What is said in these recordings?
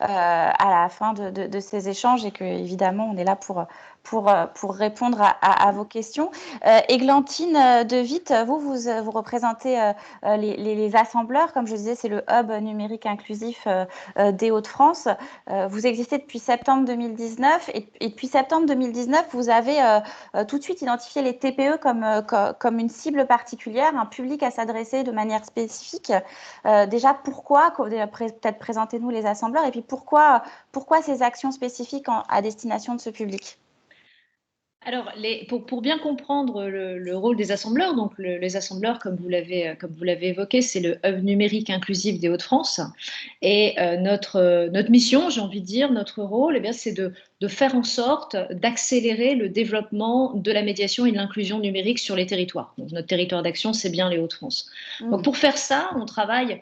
à la fin de ces échanges et que évidemment on est là pour répondre à vos questions. Églantine De Witt, vous représentez les assembleurs, comme je disais, c'est le hub numérique inclusif des Hauts-de-France. Vous existez depuis septembre 2019 et depuis septembre 2019, vous avez tout de suite identifié les TPE comme une cible particulière, un public à s'adresser de manière spécifique. Déjà, pourquoi, peut-être présentez-nous les assembleurs, et puis pourquoi ces actions spécifiques à destination de ce public? Alors, pour bien comprendre le rôle des assembleurs, donc les assembleurs, comme vous l'avez évoqué, c'est le hub numérique inclusif des Hauts-de-France. Et notre mission, j'ai envie de dire, notre rôle, eh bien, c'est de faire en sorte d'accélérer le développement de la médiation et de l'inclusion numérique sur les territoires. Donc, notre territoire d'action, c'est bien les Hauts-de-France. Donc, pour faire ça, on travaille,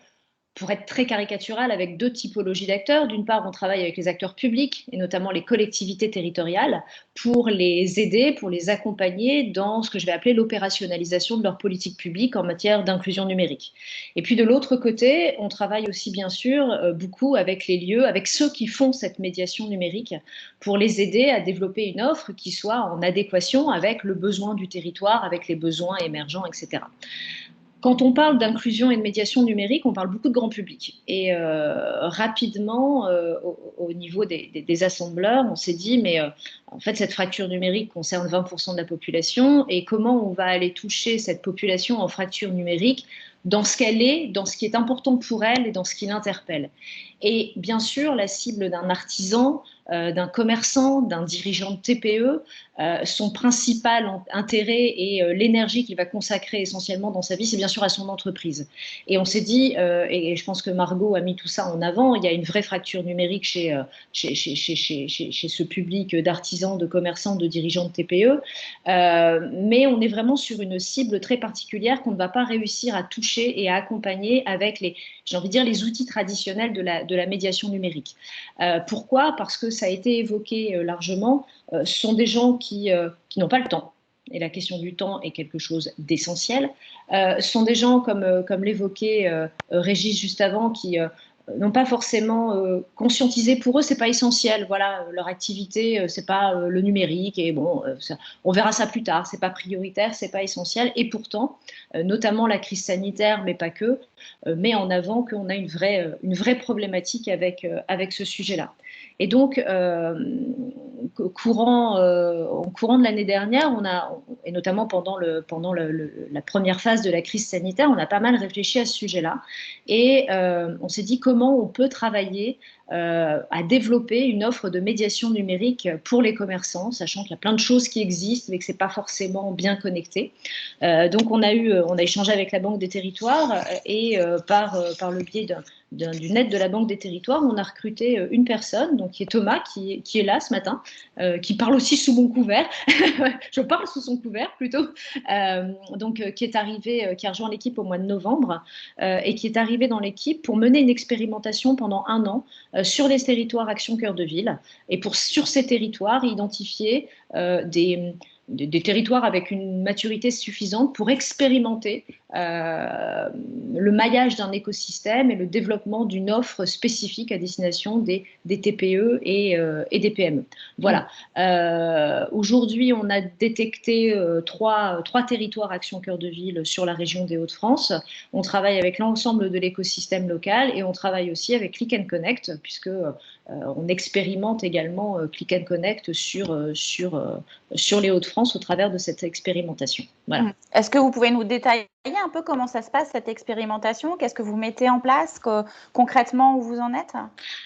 pour être très caricatural, avec deux typologies d'acteurs. D'une part, on travaille avec les acteurs publics et notamment les collectivités territoriales pour les aider, pour les accompagner dans ce que je vais appeler l'opérationnalisation de leur politique publique en matière d'inclusion numérique. Et puis de l'autre côté, on travaille aussi bien sûr beaucoup avec les lieux, avec ceux qui font cette médiation numérique pour les aider à développer une offre qui soit en adéquation avec le besoin du territoire, avec les besoins émergents, etc. Quand on parle d'inclusion et de médiation numérique, on parle beaucoup de grand public. Et rapidement, au niveau des assembleurs, on s'est dit, mais en fait, cette fracture numérique concerne 20% de la population, et comment on va aller toucher cette population en fracture numérique dans ce qu'elle est, dans ce qui est important pour elle et dans ce qui l'interpelle. Et bien sûr, la cible d'un artisan, d'un commerçant, d'un dirigeant de TPE, son principal intérêt et l'énergie qu'il va consacrer essentiellement dans sa vie, c'est bien sûr à son entreprise. Et on s'est dit, et je pense que Margot a mis tout ça en avant, il y a une vraie fracture numérique chez ce public d'artisans, de commerçants, de dirigeants de TPE, mais on est vraiment sur une cible très particulière qu'on ne va pas réussir à toucher et à accompagner avec j'ai envie de dire, les outils traditionnels de la médiation numérique. Pourquoi? Parce que ça a été évoqué largement, ce sont des gens qui n'ont pas le temps. Et la question du temps est quelque chose d'essentiel. Ce sont des gens, comme l'évoquait Régis juste avant, qui n'ont pas forcément conscientisé. Pour eux, c'est pas essentiel. Voilà, leur activité, c'est pas le numérique. Et bon, on verra ça plus tard. C'est pas prioritaire, c'est pas essentiel. Et pourtant, notamment la crise sanitaire, mais pas que, met en avant qu'on a une vraie problématique avec ce sujet-là. Et donc, en courant de l'année dernière, et notamment pendant la première phase de la crise sanitaire, on a pas mal réfléchi à ce sujet-là. Et on s'est dit comment on peut travailler à développer une offre de médiation numérique pour les commerçants, sachant qu'il y a plein de choses qui existent, mais que ce n'est pas forcément bien connecté. Donc, on a échangé avec la Banque des Territoires et par le biais d'une aide de la Banque des Territoires, on a recruté une personne, donc qui est Thomas, qui est là ce matin, qui parle aussi sous mon couvert. Je parle sous son couvert plutôt. Qui est arrivé, qui a rejoint l'équipe au mois de novembre et qui est arrivé dans l'équipe pour mener une expérimentation pendant 1 an sur les territoires Action Cœur de Ville et sur ces territoires identifier des territoires avec une maturité suffisante pour expérimenter le maillage d'un écosystème et le développement d'une offre spécifique à destination des TPE et des PME. Voilà. Aujourd'hui, on a détecté trois territoires Action Cœur de Ville sur la région des Hauts-de-France. On travaille avec l'ensemble de l'écosystème local et on travaille aussi avec Click and Connect, puisque on expérimente également Click and Connect sur les Hauts-de-France au travers de cette expérimentation. Voilà. Est-ce que vous pouvez nous détailler un peu comment ça se passe, cette expérimentation? Qu'est-ce que vous mettez en place concrètement, où vous en êtes?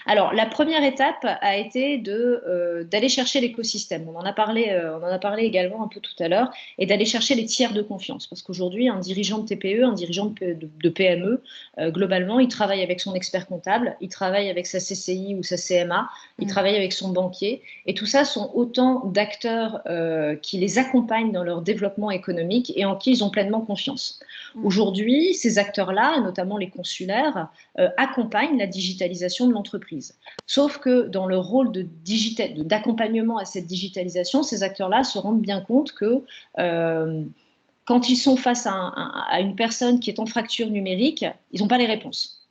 Alors, la première étape a été d'aller chercher l'écosystème. On en a parlé également un peu tout à l'heure, et d'aller chercher les tiers de confiance. Parce qu'aujourd'hui, un dirigeant de TPE, un dirigeant de PME, globalement, il travaille avec son expert comptable, il travaille avec sa CCI ou sa CMA, il travaille avec son banquier. Et tout ça sont autant d'acteurs qui les accompagnent dans leur développement économique et en qui ils ont pleinement confiance. Aujourd'hui, ces acteurs-là, notamment les consulaires, accompagnent la digitalisation de l'entreprise. Sauf que dans le rôle d'accompagnement à cette digitalisation, ces acteurs-là se rendent bien compte que quand ils sont face à une personne qui est en fracture numérique, ils n'ont pas les réponses.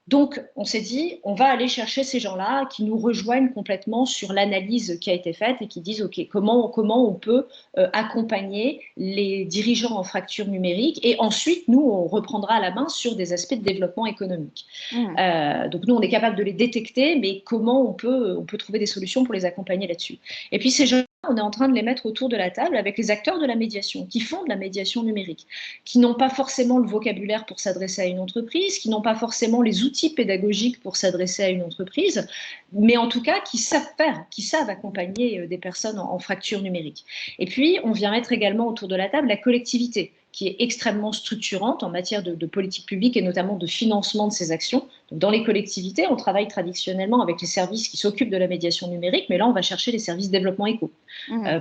Donc, on s'est dit, on va aller chercher ces gens-là qui nous rejoignent complètement sur l'analyse qui a été faite et qui disent, OK, comment on peut accompagner les dirigeants en fracture numérique, et ensuite, nous, on reprendra la main sur des aspects de développement économique. Donc, nous, on est capable de les détecter, mais comment on peut trouver des solutions pour les accompagner là-dessus. Et puis, ces gens, on est en train de les mettre autour de la table avec les acteurs de la médiation, qui font de la médiation numérique, qui n'ont pas forcément le vocabulaire pour s'adresser à une entreprise, qui n'ont pas forcément les outils pédagogiques pour s'adresser à une entreprise, mais en tout cas qui savent faire, qui savent accompagner des personnes en fracture numérique. Et puis, on vient mettre également autour de la table la collectivité, qui est extrêmement structurante en matière de politique publique et notamment de financement de ces actions. Donc, dans les collectivités, on travaille traditionnellement avec les services qui s'occupent de la médiation numérique, mais là, on va chercher les services développement éco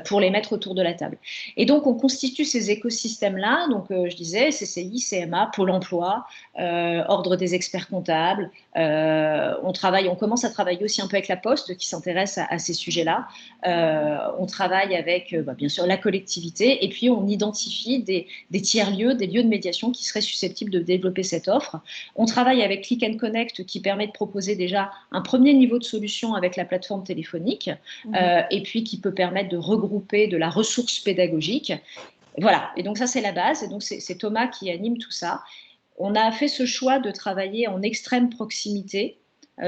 pour les mettre autour de la table. Et donc, on constitue ces écosystèmes-là. Donc, je disais, CCI, CMA, Pôle emploi, Ordre des experts comptables. On commence à travailler aussi un peu avec la Poste qui s'intéresse à ces sujets-là. On travaille avec, bien sûr, la collectivité, et puis on identifie des tiers-lieux, des lieux de médiation qui seraient susceptibles de développer cette offre. On travaille avec Click and Connect qui permet de proposer déjà un premier niveau de solution avec la plateforme téléphonique et puis qui peut permettre de regrouper de la ressource pédagogique. Voilà, et donc ça c'est la base, et donc c'est Thomas qui anime tout ça. On a fait ce choix de travailler en extrême proximité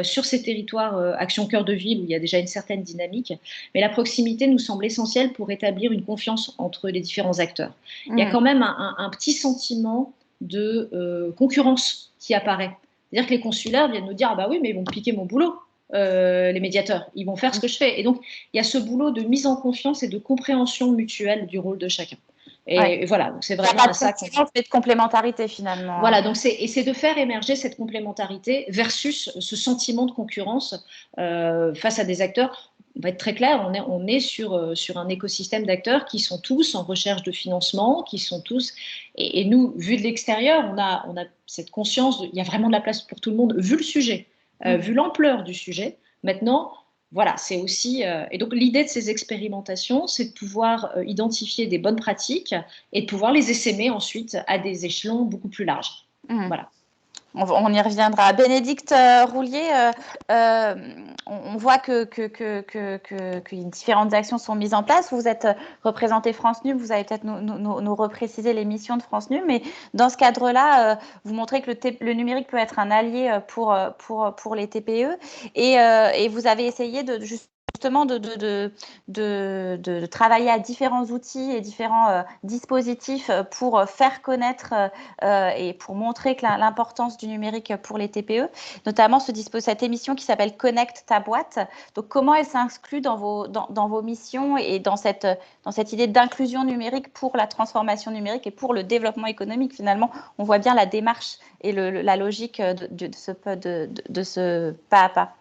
sur ces territoires Action Cœur de Ville où il y a déjà une certaine dynamique, mais la proximité nous semble essentielle pour établir une confiance entre les différents acteurs. Il y a quand même un petit sentiment de concurrence qui apparaît. C'est-à-dire que les consulaires viennent nous dire « Ah bah oui, mais ils vont me piquer mon boulot, les médiateurs, ils vont faire ce que je fais ». Et donc, il y a ce boulot de mise en confiance et de compréhension mutuelle du rôle de chacun. Et voilà, c'est vraiment à ça qu'on fait de complémentarité finalement. Voilà, donc c'est de faire émerger cette complémentarité versus ce sentiment de concurrence face à des acteurs. On va être très clair, on est sur un écosystème d'acteurs qui sont tous en recherche de financement, qui sont tous. Et nous, vu de l'extérieur, on a cette conscience, il y a vraiment de la place pour tout le monde, vu le sujet, vu l'ampleur du sujet. Maintenant, voilà, c'est aussi. Et donc, l'idée de ces expérimentations, c'est de pouvoir identifier des bonnes pratiques et de pouvoir les essaimer ensuite à des échelons beaucoup plus larges. Voilà. On y reviendra. Bénédicte Roulier, on voit que différentes actions sont mises en place. Vous êtes représentée France NUM, vous allez peut-être nous repréciser les missions de France NUM, mais dans ce cadre-là, vous montrez que le numérique peut être un allié pour les TPE, et vous avez essayé justement de travailler à différents outils et différents dispositifs pour faire connaître et pour montrer que l'importance du numérique pour les TPE, notamment cette émission qui s'appelle Connect ta boîte. Donc, comment elle s'inclut dans vos missions et dans cette idée d'inclusion numérique pour la transformation numérique et pour le développement économique? Finalement, on voit bien la démarche et la logique de ce pas à pas.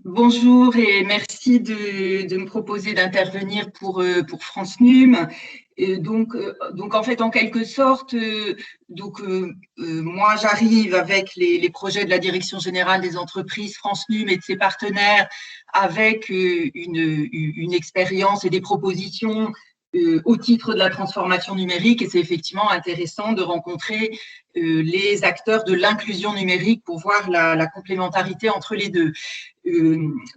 Bonjour et merci de me proposer d'intervenir pour France NUM. Donc en fait, en quelque sorte, moi j'arrive avec les projets de la Direction générale des entreprises France NUM et de ses partenaires avec une expérience et des propositions au titre de la transformation numérique, et c'est effectivement intéressant de rencontrer les acteurs de l'inclusion numérique pour voir la complémentarité entre les deux.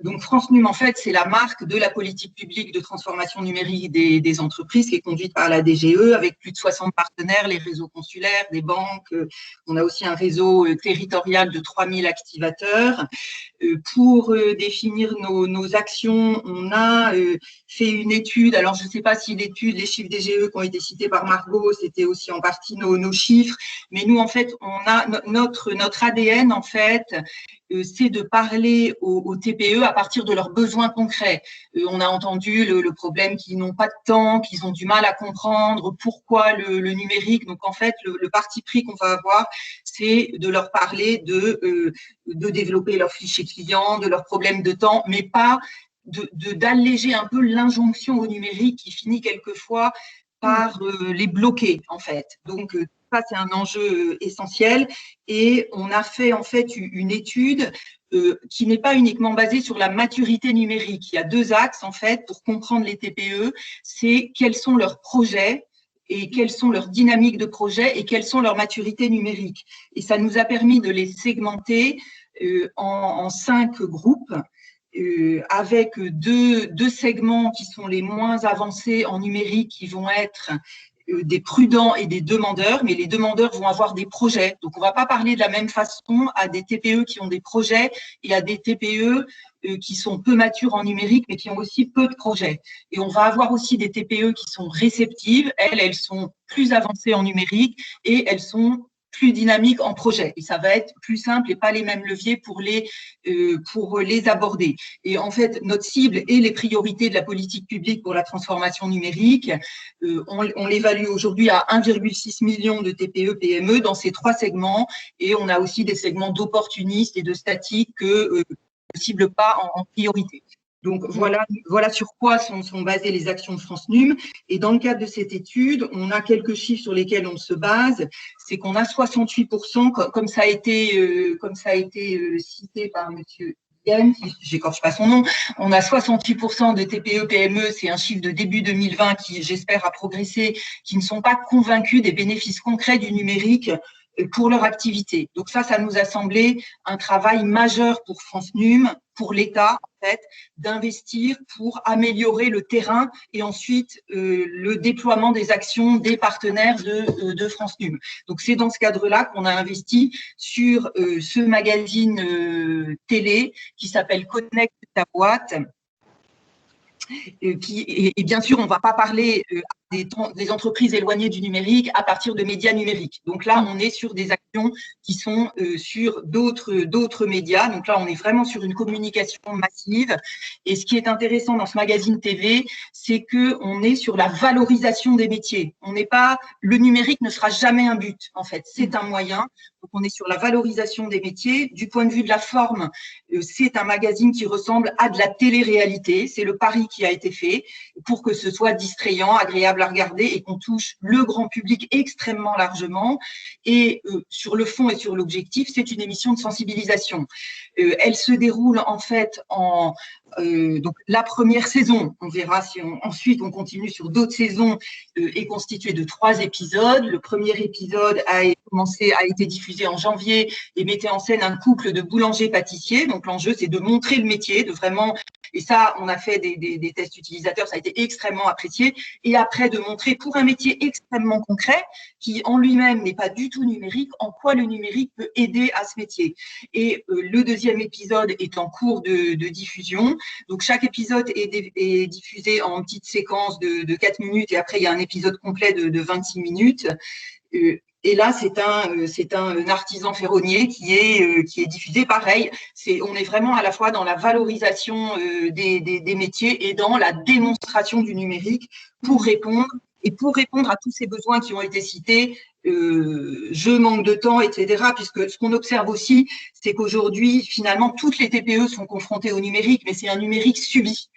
Donc France NUM, en fait, c'est la marque de la politique publique de transformation numérique des entreprises qui est conduite par la DGE avec plus de 60 partenaires, les réseaux consulaires, des banques. On a aussi un réseau territorial de 3000 activateurs. Pour définir nos actions, on a fait une étude. Alors, je ne sais pas si les chiffres DGE qui ont été cités par Margot, c'était aussi en partie nos chiffres. Mais nous, en fait, on a notre ADN, en fait, c'est de parler aux TPE à partir de leurs besoins concrets. On a entendu le problème qu'ils n'ont pas de temps, qu'ils ont du mal à comprendre pourquoi le numérique. Donc, en fait, le parti pris qu'on va avoir, c'est de leur parler de développer leurs fichiers clients, de leurs problèmes de temps, mais pas d'alléger un peu l'injonction au numérique qui finit quelquefois par les bloquer, en fait. Donc, ça, c'est un enjeu essentiel. Et on a fait, en fait, une étude qui n'est pas uniquement basée sur la maturité numérique. Il y a deux axes, en fait, pour comprendre les TPE. C'est quels sont leurs projets et quelles sont leurs dynamiques de projet et quelles sont leurs maturités numériques. Et ça nous a permis de les segmenter en 5 groupes, avec deux segments qui sont les moins avancés en numérique, qui vont être des prudents et des demandeurs, mais les demandeurs vont avoir des projets. Donc, on ne va pas parler de la même façon à des TPE qui ont des projets et à des TPE qui sont peu matures en numérique, mais qui ont aussi peu de projets. Et on va avoir aussi des TPE qui sont réceptives. Elles sont plus avancées en numérique et elles sont plus dynamiques en projet. Et ça va être plus simple et pas les mêmes leviers pour les aborder. Et en fait, notre cible et les priorités de la politique publique pour la transformation numérique, on l'évalue aujourd'hui à 1,6 million de TPE-PME dans ces 3 segments. Et on a aussi des segments d'opportunistes et de statiques que ne cible pas en priorité. Donc, voilà sur quoi sont basées les actions de France Num. Et dans le cadre de cette étude, on a quelques chiffres sur lesquels on se base. C'est qu'on a 68%, comme ça a été cité par monsieur Yann, j'écorche pas son nom, on a 68% de TPE-PME, c'est un chiffre de début 2020 qui, j'espère, a progressé, qui ne sont pas convaincus des bénéfices concrets du numérique pour leur activité. Donc ça nous a semblé un travail majeur pour France Num, pour l'État, en fait, d'investir pour améliorer le terrain et ensuite le déploiement des actions des partenaires de France Num. Donc c'est dans ce cadre-là qu'on a investi sur ce magazine télé qui s'appelle Connecte ta boîte. Et bien sûr, on ne va pas parler des entreprises éloignées du numérique à partir de médias numériques. Donc là, on est sur des actions qui sont sur d'autres médias. Donc là, on est vraiment sur une communication massive. Et ce qui est intéressant dans ce magazine TV, c'est qu'on est sur la valorisation des métiers. On n'est pas, le numérique ne sera jamais un but, en fait. C'est un moyen. Donc on est sur la valorisation des métiers. Du point de vue de la forme, c'est un magazine qui ressemble à de la télé-réalité. C'est le pari qui a été fait pour que ce soit distrayant, agréable à regarder et qu'on touche le grand public extrêmement largement. Et sur le fond et sur l'objectif, c'est une émission de sensibilisation. Elle se déroule en fait donc la première saison, on verra si ensuite on continue sur d'autres saisons, est constituée de 3 épisodes. Le premier épisode a été diffusé en janvier et mettait en scène un couple de boulangers-pâtissiers. Donc l'enjeu, c'est de montrer le métier, de vraiment, et ça, on a fait des tests utilisateurs, ça a été extrêmement apprécié. Et après, de montrer pour un métier extrêmement concret, qui en lui-même n'est pas du tout numérique, en quoi le numérique peut aider à ce métier. Et le deuxième épisode est en cours de diffusion. Donc, chaque épisode est diffusé en petites séquences de 4 minutes et après, il y a un épisode complet de 26 minutes. Et là, c'est un artisan ferronnier qui est diffusé pareil. On est vraiment à la fois dans la valorisation des métiers et dans la démonstration du numérique pour répondre à tous ces besoins qui ont été cités, je manque de temps, etc. Puisque ce qu'on observe aussi, c'est qu'aujourd'hui, finalement, toutes les TPE sont confrontées au numérique, mais c'est un numérique subi.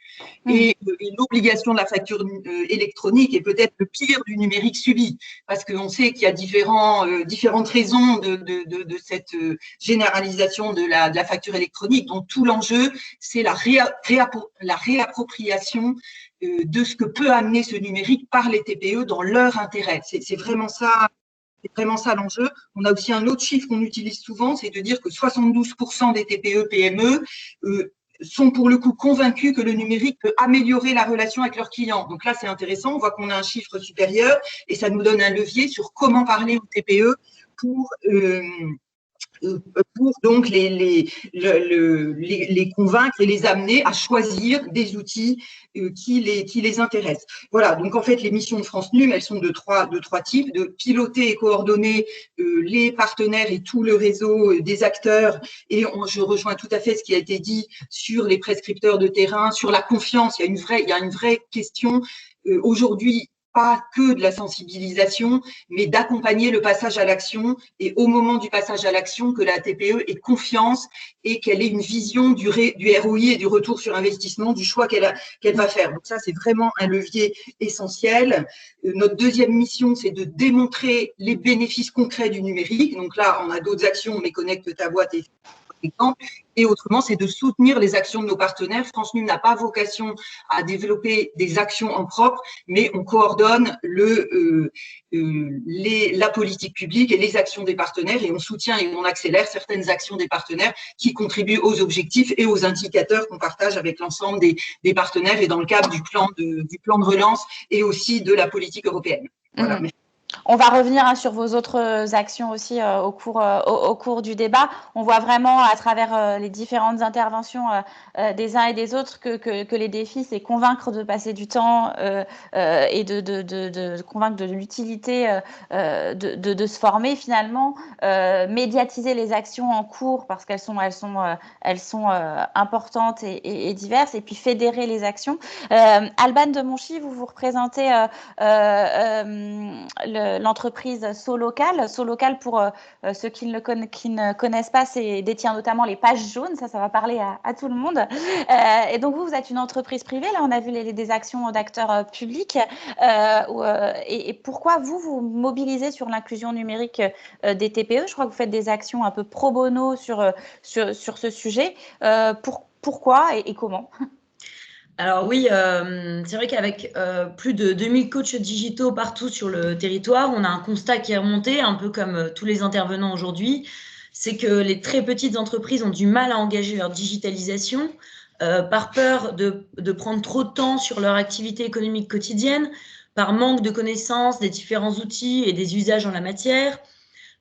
Et l'obligation de la facture électronique est peut-être le pire du numérique subi, parce qu'on sait qu'il y a différentes raisons de cette généralisation de la facture électronique. Donc, tout l'enjeu, c'est la réappropriation de ce que peut amener ce numérique par les TPE dans leur intérêt. C'est vraiment ça. C'est vraiment ça l'enjeu. On a aussi un autre chiffre qu'on utilise souvent, c'est de dire que 72% des TPE-PME sont pour le coup convaincus que le numérique peut améliorer la relation avec leurs clients. Donc là, c'est intéressant, on voit qu'on a un chiffre supérieur et ça nous donne un levier sur comment parler aux TPE pour donc les convaincre et les amener à choisir des outils qui les intéressent. Voilà, donc en fait, les missions de France Num, elles sont de trois types, de piloter et coordonner les partenaires et tout le réseau des acteurs. Et je rejoins tout à fait ce qui a été dit sur les prescripteurs de terrain, sur la confiance. Il y a une vraie question aujourd'hui, pas que de la sensibilisation, mais d'accompagner le passage à l'action et au moment du passage à l'action, que la TPE ait confiance et qu'elle ait une vision du ROI et du retour sur investissement du choix qu'elle va faire. Donc ça, c'est vraiment un levier essentiel. Notre deuxième mission, c'est de démontrer les bénéfices concrets du numérique. Donc là, on a d'autres actions, mais Connecte ta boîte et exemple. Et autrement, c'est de soutenir les actions de nos partenaires. France Num n'a pas vocation à développer des actions en propre, mais on coordonne la politique publique et les actions des partenaires, et on soutient et on accélère certaines actions des partenaires qui contribuent aux objectifs et aux indicateurs qu'on partage avec l'ensemble des partenaires et dans le cadre du plan de relance et aussi de la politique européenne. Voilà. On va revenir sur vos autres actions aussi au cours du débat. On voit vraiment à travers les différentes interventions des uns et des autres que les défis, c'est convaincre de passer du temps et de convaincre de l'utilité de se former finalement, médiatiser les actions en cours parce qu'elles sont importantes et diverses, et puis fédérer les actions. Alban de Monchy, vous représentez l'entreprise SoLocal. SoLocal, pour ceux qui ne connaissent pas, détient notamment les pages jaunes. Ça va parler à tout le monde. Et donc, vous êtes une entreprise privée. Là, on a vu des actions d'acteurs publics. Et pourquoi vous mobilisez sur l'inclusion numérique des TPE? Je crois que vous faites des actions un peu pro bono sur ce sujet. Pourquoi et comment? Alors oui, c'est vrai qu'avec plus de 2000 coachs digitaux partout sur le territoire, on a un constat qui est remonté, un peu comme tous les intervenants aujourd'hui, c'est que les très petites entreprises ont du mal à engager leur digitalisation par peur de prendre trop de temps sur leur activité économique quotidienne, par manque de connaissances des différents outils et des usages en la matière,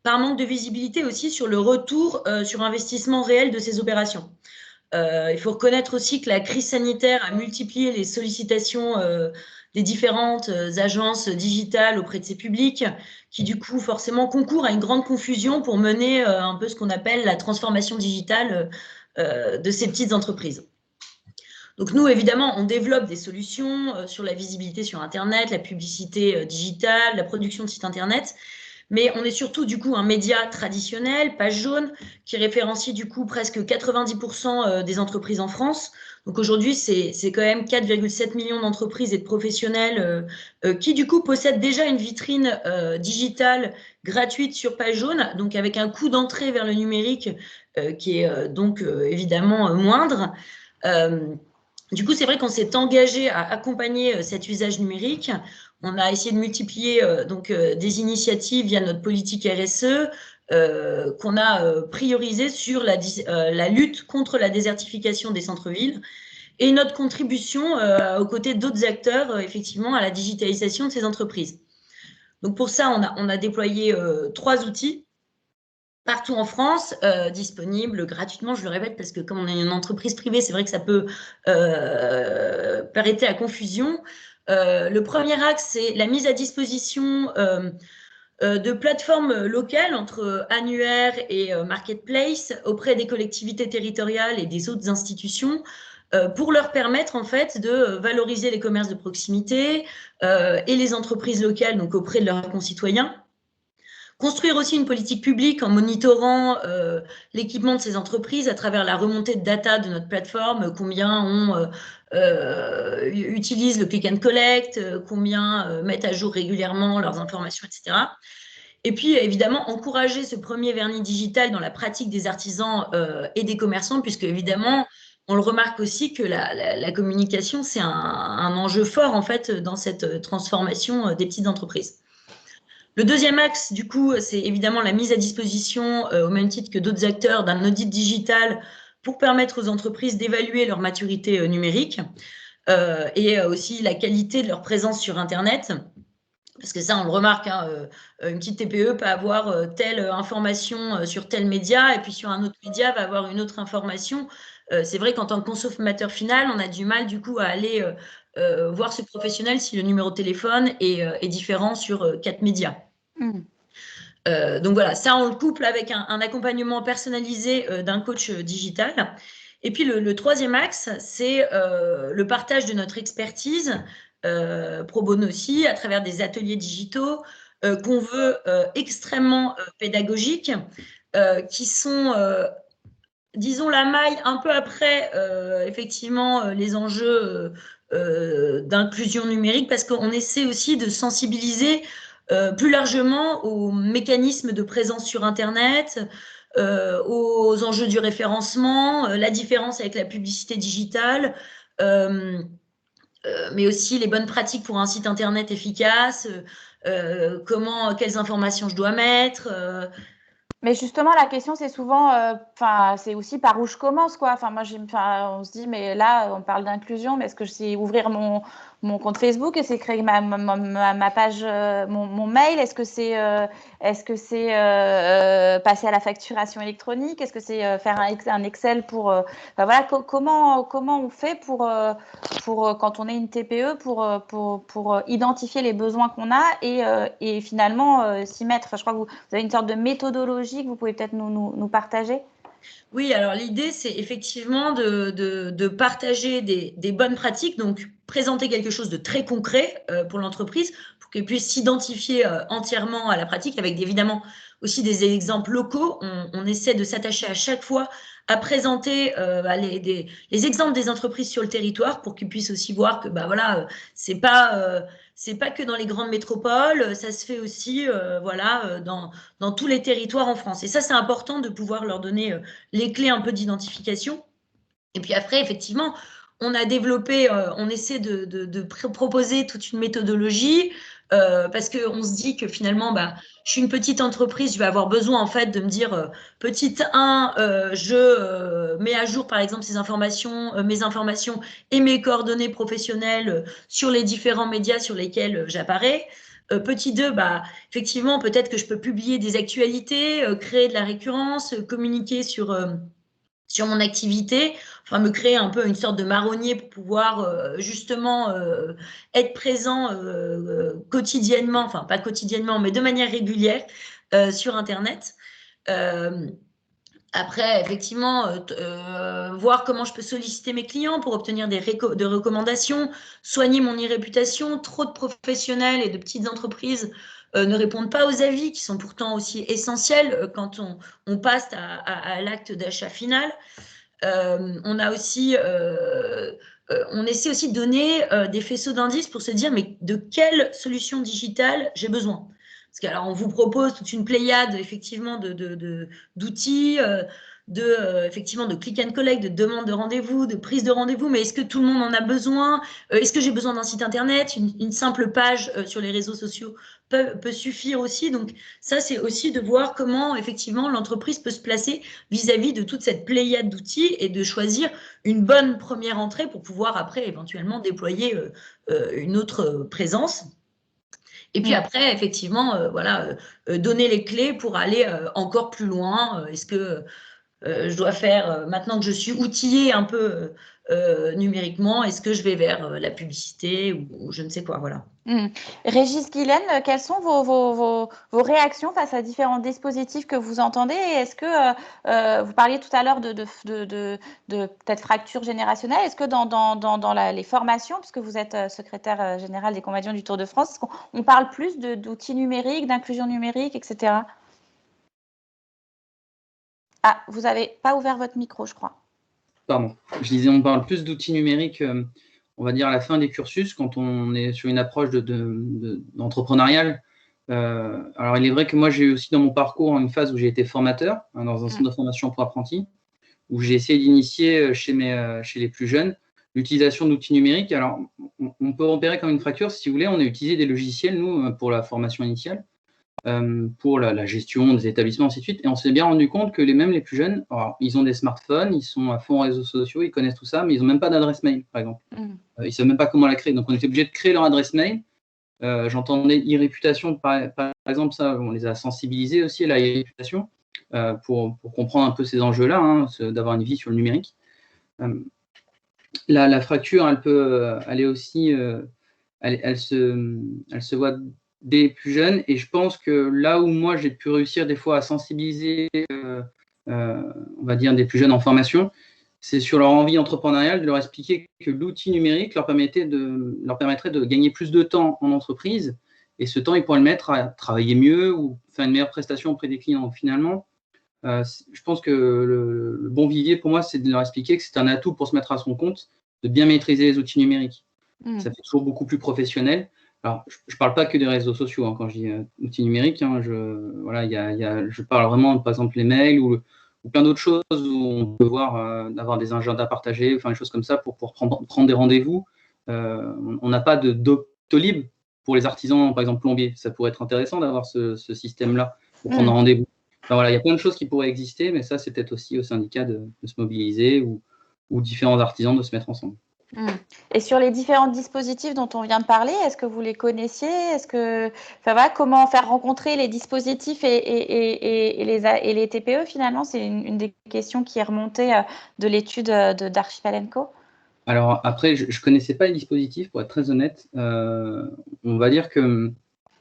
par manque de visibilité aussi sur le retour sur investissement réel de ces opérations. Il faut reconnaître aussi que la crise sanitaire a multiplié les sollicitations des différentes agences digitales auprès de ces publics, qui du coup forcément concourent à une grande confusion pour mener un peu ce qu'on appelle la transformation digitale de ces petites entreprises. Donc nous, évidemment, on développe des solutions sur la visibilité sur Internet, la publicité digitale, la production de sites Internet. Mais on est surtout du coup un média traditionnel, page jaune, qui référencie du coup presque 90% des entreprises en France. Donc aujourd'hui, c'est quand même 4,7 millions d'entreprises et de professionnels qui du coup possèdent déjà une vitrine digitale gratuite sur page jaune, donc avec un coût d'entrée vers le numérique qui est donc évidemment moindre. Du coup, c'est vrai qu'on s'est engagé à accompagner cet usage numérique. On a essayé de multiplier des initiatives via notre politique RSE qu'on a priorisée sur la lutte contre la désertification des centres-villes et notre contribution aux côtés d'autres acteurs, effectivement, à la digitalisation de ces entreprises. Donc pour ça, on a déployé 3 outils partout en France, disponible gratuitement, je le répète, parce que comme on est une entreprise privée, c'est vrai que ça peut prêter à confusion. Le premier axe, c'est la mise à disposition de plateformes locales entre annuaires et marketplace auprès des collectivités territoriales et des autres institutions pour leur permettre en fait de valoriser les commerces de proximité et les entreprises locales, donc auprès de leurs concitoyens. Construire aussi une politique publique en monitorant l'équipement de ces entreprises à travers la remontée de data de notre plateforme, combien on utilise le click and collect, combien mettent à jour régulièrement leurs informations, etc. Et puis, évidemment, encourager ce premier vernis digital dans la pratique des artisans et des commerçants, puisque, évidemment, on le remarque aussi que la communication, c'est un enjeu fort, en fait, dans cette transformation des petites entreprises. Le deuxième axe, du coup, c'est évidemment la mise à disposition, au même titre que d'autres acteurs, d'un audit digital pour permettre aux entreprises d'évaluer leur maturité numérique et aussi la qualité de leur présence sur Internet. Parce que ça, on le remarque, hein, une petite TPE peut avoir telle information sur tel média et puis sur un autre média va avoir une autre information. C'est vrai qu'en tant que consommateur final, on a du mal du coup à aller voir ce professionnel si le numéro de téléphone est différent sur 4 médias. Donc voilà, ça on le couple avec un accompagnement personnalisé d'un coach digital. Et puis le troisième axe, c'est le partage de notre expertise pro bono aussi, à travers des ateliers digitaux qu'on veut extrêmement pédagogiques, qui sont, disons, la maille un peu après, effectivement, les enjeux d'inclusion numérique, parce qu'on essaie aussi de sensibiliser plus largement aux mécanismes de présence sur Internet, aux enjeux du référencement, la différence avec la publicité digitale, mais aussi les bonnes pratiques pour un site internet efficace, quelles informations je dois mettre. Mais justement, la question, c'est souvent, c'est aussi par où je commence, quoi. Moi, on se dit, mais là, on parle d'inclusion, mais est-ce que c'est ouvrir mon compte Facebook, et c'est créer ma page, mon mail? Est-ce que c'est passer à la facturation électronique? Est-ce que c'est faire un Excel pour, voilà, comment on fait pour quand on est une TPE, pour identifier les besoins qu'on a et finalement s'y mettre. Je crois que vous avez une sorte de méthodologie que vous pouvez peut-être nous partager. Oui, alors l'idée, c'est effectivement de partager des bonnes pratiques, donc présenter quelque chose de très concret pour l'entreprise, pour qu'elle puisse s'identifier entièrement à la pratique, avec évidemment aussi des exemples locaux. On essaie de s'attacher à chaque fois à présenter les exemples des entreprises sur le territoire, pour qu'ils puissent aussi voir que voilà, c'est pas que dans les grandes métropoles, ça se fait aussi dans tous les territoires en France. Et ça, c'est important de pouvoir leur donner les clés un peu d'identification. Et puis après, effectivement, on a développé, on essaie de proposer toute une méthodologie parce qu'on se dit que finalement, je suis une petite entreprise, je vais avoir besoin en fait de me dire, petite 1, je mets à jour par exemple ces informations, mes informations et mes coordonnées professionnelles sur les différents médias sur lesquels j'apparais. Petit 2, effectivement, peut-être que je peux publier des actualités, créer de la récurrence, communiquer sur mon activité, me créer un peu une sorte de marronnier pour pouvoir justement être présent quotidiennement, enfin pas quotidiennement, mais de manière régulière sur Internet. Après, effectivement, voir comment je peux solliciter mes clients pour obtenir des recommandations, soigner mon e-réputation. Trop de professionnels et de petites entreprises ne répondent pas aux avis qui sont pourtant aussi essentiels quand on passe à l'acte d'achat final. On essaie aussi de donner des faisceaux d'indices pour se dire, mais de quelle solution digitale j'ai besoin? Parce qu'alors, on vous propose toute une pléiade, effectivement, d'outils, effectivement, de click and collect, de demande de rendez-vous, de prise de rendez-vous, mais est-ce que tout le monde en a besoin? Est-ce que j'ai besoin d'un site internet? Une simple page sur les réseaux sociaux peut suffire aussi. Donc, ça, c'est aussi de voir comment, effectivement, l'entreprise peut se placer vis-à-vis de toute cette pléiade d'outils et de choisir une bonne première entrée pour pouvoir, après, éventuellement, déployer une autre présence. Et puis après, effectivement, donner les clés pour aller encore plus loin. Est-ce que je dois faire, maintenant que je suis outillée un peu numériquement, est-ce que je vais vers la publicité ou je ne sais quoi, voilà. Régis Guilaine, quelles sont vos réactions face à différents dispositifs que vous entendez? Est-ce que vous parliez tout à l'heure de peut-être fracture générationnelle? Est-ce que dans les formations, puisque vous êtes secrétaire général des conventions du Tour de France, est-ce qu'on parle plus d'outils numériques, d'inclusion numérique, etc.? Ah, vous n'avez pas ouvert votre micro, je crois. Pardon, je disais, on parle plus d'outils numériques, on va dire à la fin des cursus, quand on est sur une approche d'entrepreneuriale. Alors, il est vrai que moi, j'ai eu aussi dans mon parcours une phase où j'ai été formateur, dans un centre de formation pour apprentis, où j'ai essayé d'initier chez les plus jeunes l'utilisation d'outils numériques. Alors, on peut repérer comme une fracture, si vous voulez, on a utilisé des logiciels, nous, pour la formation initiale, pour la gestion des établissements, ainsi de suite. Et on s'est bien rendu compte que même les plus jeunes, alors, ils ont des smartphones, ils sont à fond réseaux sociaux, ils connaissent tout ça, mais ils n'ont même pas d'adresse mail, par exemple. Ils ne savent même pas comment la créer. Donc, on était obligé de créer leur adresse mail. J'entendais e-réputation, par exemple, ça, on les a sensibilisés aussi à la e-réputation pour comprendre un peu ces enjeux-là, d'avoir une vie sur le numérique. La fracture, elle peut aller aussi, elle se voit des plus jeunes, et je pense que là où moi j'ai pu réussir des fois à sensibiliser on va dire des plus jeunes en formation, c'est sur leur envie entrepreneuriale, de leur expliquer que l'outil numérique leur permettrait de gagner plus de temps en entreprise, et ce temps ils pourraient le mettre à travailler mieux ou faire une meilleure prestation auprès des clients. Donc, finalement, je pense que le bon vivier pour moi, c'est de leur expliquer que c'est un atout pour se mettre à son compte, de bien maîtriser les outils numériques. Ça fait toujours beaucoup plus professionnel. Alors, je ne parle pas que des réseaux sociaux hein, quand je dis outils numériques. Hein, je parle vraiment, par exemple, les mails ou plein d'autres choses où on peut avoir des agendas partagés, enfin, des choses comme ça pour prendre des rendez-vous. On n'a pas de Doctolib pour les artisans, par exemple, plombiers. Ça pourrait être intéressant d'avoir ce système-là pour prendre un rendez-vous. Enfin, voilà, il y a plein de choses qui pourraient exister, mais ça, c'est peut-être aussi au syndicat de se mobiliser ou différents artisans de se mettre ensemble. Et sur les différents dispositifs dont on vient de parler, est-ce que vous les connaissiez? Comment faire rencontrer les dispositifs et les TPE finalement? C'est une des questions qui est remontée de l'étude d'Archipel & Co. Alors après, je ne connaissais pas les dispositifs, pour être très honnête. On va dire qu'on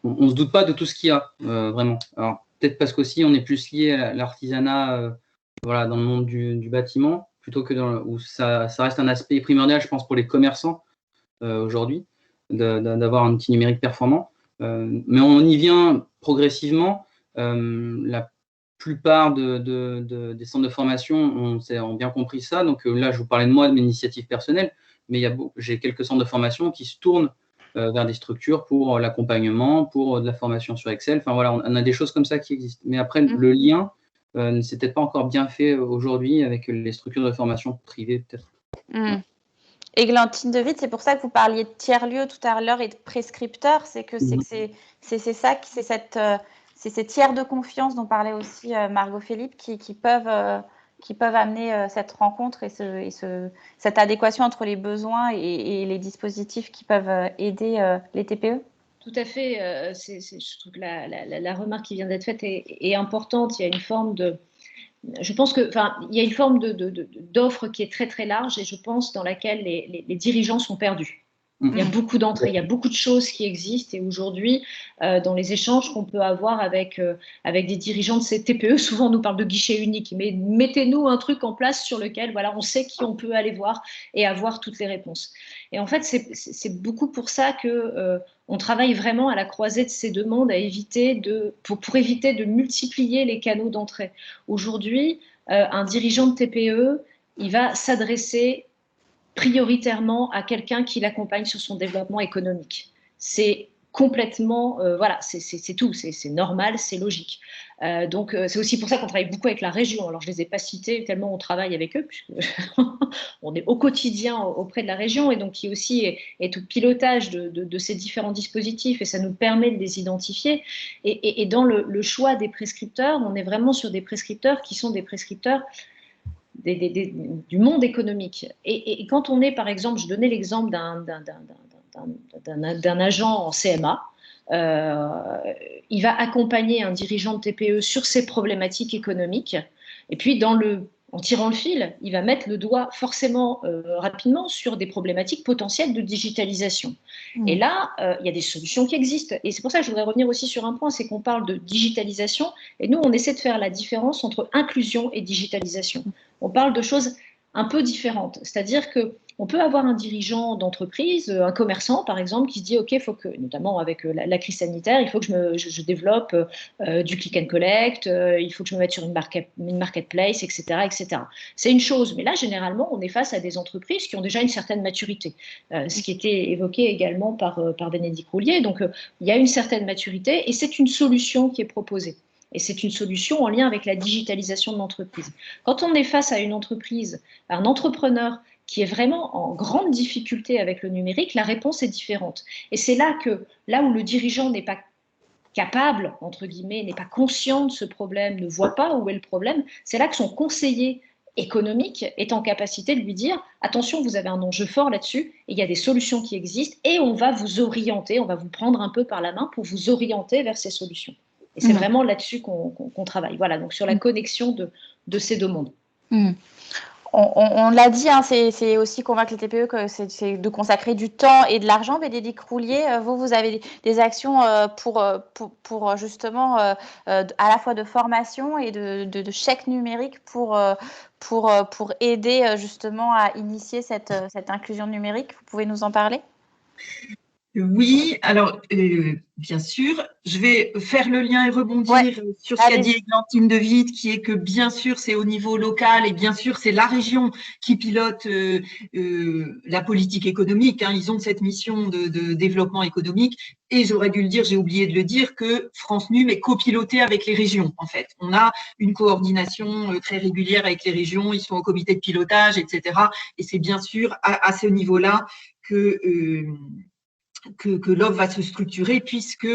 ne se doute pas de tout ce qu'il y a, vraiment. Alors peut-être parce qu'aussi on est plus lié à l'artisanat dans le monde du bâtiment, plutôt que où ça reste un aspect primordial, je pense, pour les commerçants aujourd'hui, d'avoir un outil numérique performant. Mais on y vient progressivement. La plupart des centres de formation ont bien compris ça. Donc là, je vous parlais de moi, de mes initiatives personnelles, mais j'ai quelques centres de formation qui se tournent vers des structures pour l'accompagnement, pour de la formation sur Excel. Enfin voilà, on a des choses comme ça qui existent. Mais après, le lien ne s'est peut-être pas encore bien fait aujourd'hui avec les structures de formation privées, peut-être. Églantine de Witt, c'est pour ça que vous parliez de tiers-lieux tout à l'heure et de prescripteurs, c'est ces tiers de confiance dont parlait aussi Margot Philippe qui peuvent amener cette rencontre et cette adéquation entre les besoins et les dispositifs qui peuvent aider les TPE. Tout à fait. Je trouve que la remarque qui vient d'être faite est importante. Il y a une forme je pense il y a une forme d'offre qui est très très large et je pense dans laquelle les dirigeants sont perdus. Il y a beaucoup d'entrées, il y a beaucoup de choses qui existent et aujourd'hui, dans les échanges qu'on peut avoir avec des dirigeants de ces TPE, souvent on nous parle de guichet unique, mais mettez-nous un truc en place sur lequel on sait qui on peut aller voir et avoir toutes les réponses. Et en fait, c'est beaucoup pour ça que on travaille vraiment à la croisée de ces deux mondes pour éviter de multiplier les canaux d'entrée. Aujourd'hui, un dirigeant de TPE, il va s'adresser prioritairement à quelqu'un qui l'accompagne sur son développement économique. C'est complètement, c'est tout, c'est normal, c'est logique. Donc, c'est aussi pour ça qu'on travaille beaucoup avec la région. Alors, je ne les ai pas cités tellement on travaille avec eux, puisqu'on est au quotidien auprès de la région, et donc qui aussi est au pilotage de ces différents dispositifs, et ça nous permet de les identifier. Et dans le choix des prescripteurs, on est vraiment sur des prescripteurs qui sont des prescripteurs du monde économique. Et quand on est, par exemple, je donnais l'exemple d'un agent en CMA, il va accompagner un dirigeant de TPE sur ses problématiques économiques, et puis en tirant le fil, il va mettre le doigt forcément rapidement sur des problématiques potentielles de digitalisation. Et là, il y a des solutions qui existent. Et c'est pour ça que je voudrais revenir aussi sur un point, c'est qu'on parle de digitalisation, et nous, on essaie de faire la différence entre inclusion et digitalisation. On parle de choses un peu différentes. C'est-à-dire qu'on peut avoir un dirigeant d'entreprise, un commerçant par exemple, qui se dit « Ok, il faut que, notamment avec la crise sanitaire, il faut que je développe du click and collect, il faut que je me mette sur une marketplace, etc. etc. » C'est une chose, mais là, généralement, on est face à des entreprises qui ont déjà une certaine maturité, ce qui était évoqué également par Bénédicte Roulier. Donc, il y a une certaine maturité et c'est une solution qui est proposée. Et c'est une solution en lien avec la digitalisation de l'entreprise. Quand on est face à une entreprise, à un entrepreneur qui est vraiment en grande difficulté avec le numérique, la réponse est différente. Et c'est là où le dirigeant n'est pas capable, entre guillemets, n'est pas conscient de ce problème, ne voit pas où est le problème, c'est là que son conseiller économique est en capacité de lui dire « Attention, vous avez un enjeu fort là-dessus, et il y a des solutions qui existent, et on va vous orienter, on va vous prendre un peu par la main pour vous orienter vers ces solutions. » Et c'est vraiment là-dessus qu'on travaille. Voilà, donc sur la connexion de ces deux mondes. On l'a dit, hein, c'est aussi convaincre les TPE que c'est de consacrer du temps et de l'argent. Bénédicte Roulier, vous avez des actions pour justement à la fois de formation et de chèques numériques pour aider justement à initier cette inclusion numérique. Vous pouvez nous en parler ? Oui, alors bien sûr, je vais faire le lien et rebondir sur ce qu'a dit Églantine de Witt, qui est que bien sûr c'est au niveau local et bien sûr c'est la région qui pilote la politique économique. Hein. Ils ont cette mission de développement économique et j'aurais dû le dire, j'ai oublié de le dire, que France Num est copilotée avec les régions en fait. On a une coordination très régulière avec les régions, ils sont au comité de pilotage, etc. Et c'est bien sûr à ce niveau-là que l'offre va se structurer puisque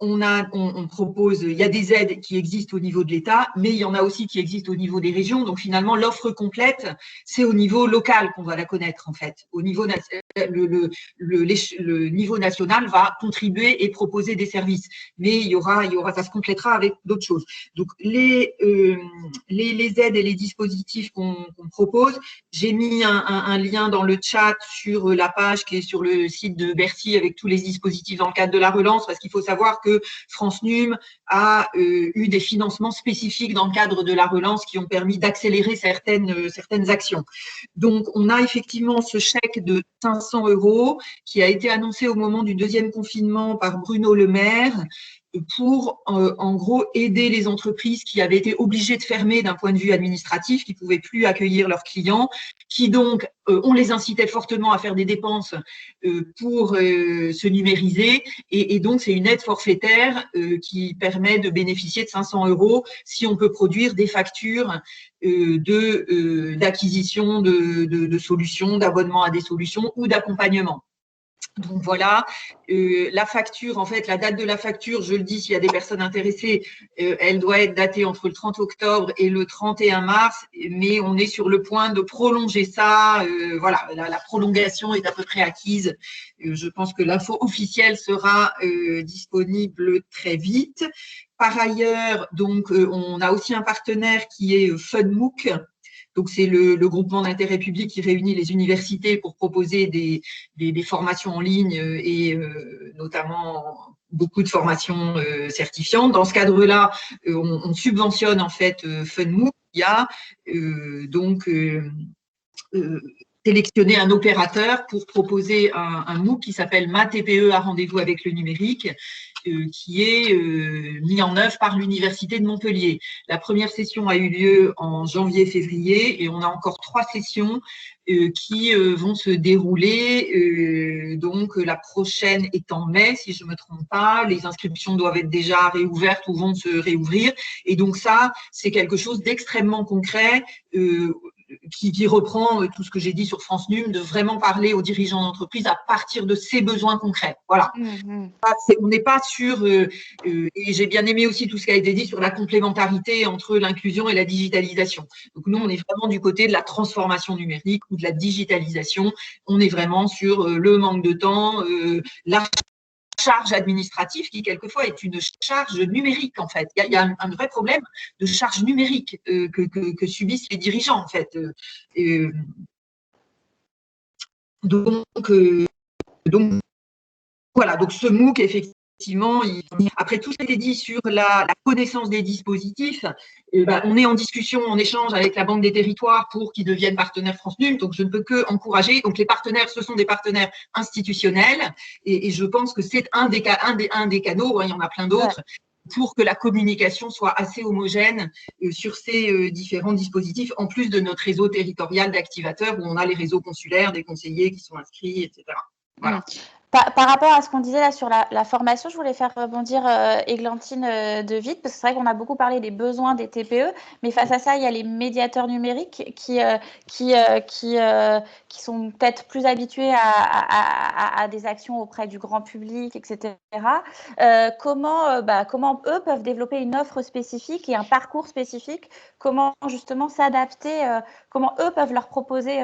on propose, il y a des aides qui existent au niveau de l'État, mais il y en a aussi qui existent au niveau des régions. Donc finalement, l'offre complète, c'est au niveau local qu'on va la connaître en fait. Au niveau le niveau national va contribuer et proposer des services, mais il y aura, ça se complétera avec d'autres choses. Donc les aides et les dispositifs qu'on propose, j'ai mis un lien dans le chat sur la page qui est sur le site de Bercy avec tous les dispositifs dans le cadre de la relance, parce qu'il faut savoir que France Num a eu des financements spécifiques dans le cadre de la relance qui ont permis d'accélérer certaines actions. Donc, on a effectivement ce chèque de 500 € qui a été annoncé au moment du deuxième confinement par Bruno Le Maire pour, en gros, aider les entreprises qui avaient été obligées de fermer d'un point de vue administratif, qui ne pouvaient plus accueillir leurs clients, qui donc, on les incitait fortement à faire des dépenses pour se numériser. Et donc, c'est une aide forfaitaire qui permet de bénéficier de 500 € si on peut produire des factures d'acquisition de solutions, d'abonnement à des solutions ou d'accompagnement. Donc voilà, la facture, en fait, la date de la facture, je le dis, s'il y a des personnes intéressées, elle doit être datée entre le 30 octobre et le 31 mars, mais on est sur le point de prolonger ça. Voilà, la prolongation est à peu près acquise. Je pense que l'info officielle sera disponible très vite. Par ailleurs, donc, on a aussi un partenaire qui est FunMOOC. Donc, c'est le groupement d'intérêt public qui réunit les universités pour proposer des formations en ligne et notamment beaucoup de formations certifiantes. Dans ce cadre-là, on subventionne en fait FunMOOC qui a sélectionné un opérateur pour proposer un MOOC qui s'appelle Ma TPE à rendez-vous avec le numérique, qui est mis en œuvre par l'Université de Montpellier. La première session a eu lieu en janvier-février et on a encore 3 sessions qui vont se dérouler. Donc, la prochaine est en mai, si je ne me trompe pas. Les inscriptions doivent être déjà réouvertes ou vont se réouvrir. Et donc, ça, c'est quelque chose d'extrêmement concret qui reprend tout ce que j'ai dit sur France Num, de vraiment parler aux dirigeants d'entreprise à partir de ses besoins concrets. Voilà. On n'est pas sur, et j'ai bien aimé aussi tout ce qui a été dit sur la complémentarité entre l'inclusion et la digitalisation. Donc nous, on est vraiment du côté de la transformation numérique ou de la digitalisation. On est vraiment sur le manque de temps, la charge administrative qui quelquefois est une charge numérique en fait. Il y a un vrai problème de charge numérique que subissent les dirigeants en fait. Donc voilà, donc ce MOOC effectivement, après tout ce qui a été dit sur la connaissance des dispositifs, on est en discussion, en échange avec la Banque des Territoires pour qu'ils deviennent partenaires France Num. Donc, je ne peux que encourager. Donc, les partenaires, ce sont des partenaires institutionnels. Et je pense que c'est un des canaux, hein, il y en a plein d'autres, pour que la communication soit assez homogène sur ces différents dispositifs, en plus de notre réseau territorial d'activateurs où on a les réseaux consulaires, des conseillers qui sont inscrits, etc. Voilà. Par rapport à ce qu'on disait là sur la formation, je voulais faire rebondir Églantine de Witt, parce que c'est vrai qu'on a beaucoup parlé des besoins des TPE, mais face à ça, il y a les médiateurs numériques qui sont peut-être plus habitués à des actions auprès du grand public, etc. Comment eux peuvent développer une offre spécifique et un parcours spécifique? Comment justement s'adapter? Comment eux peuvent leur proposer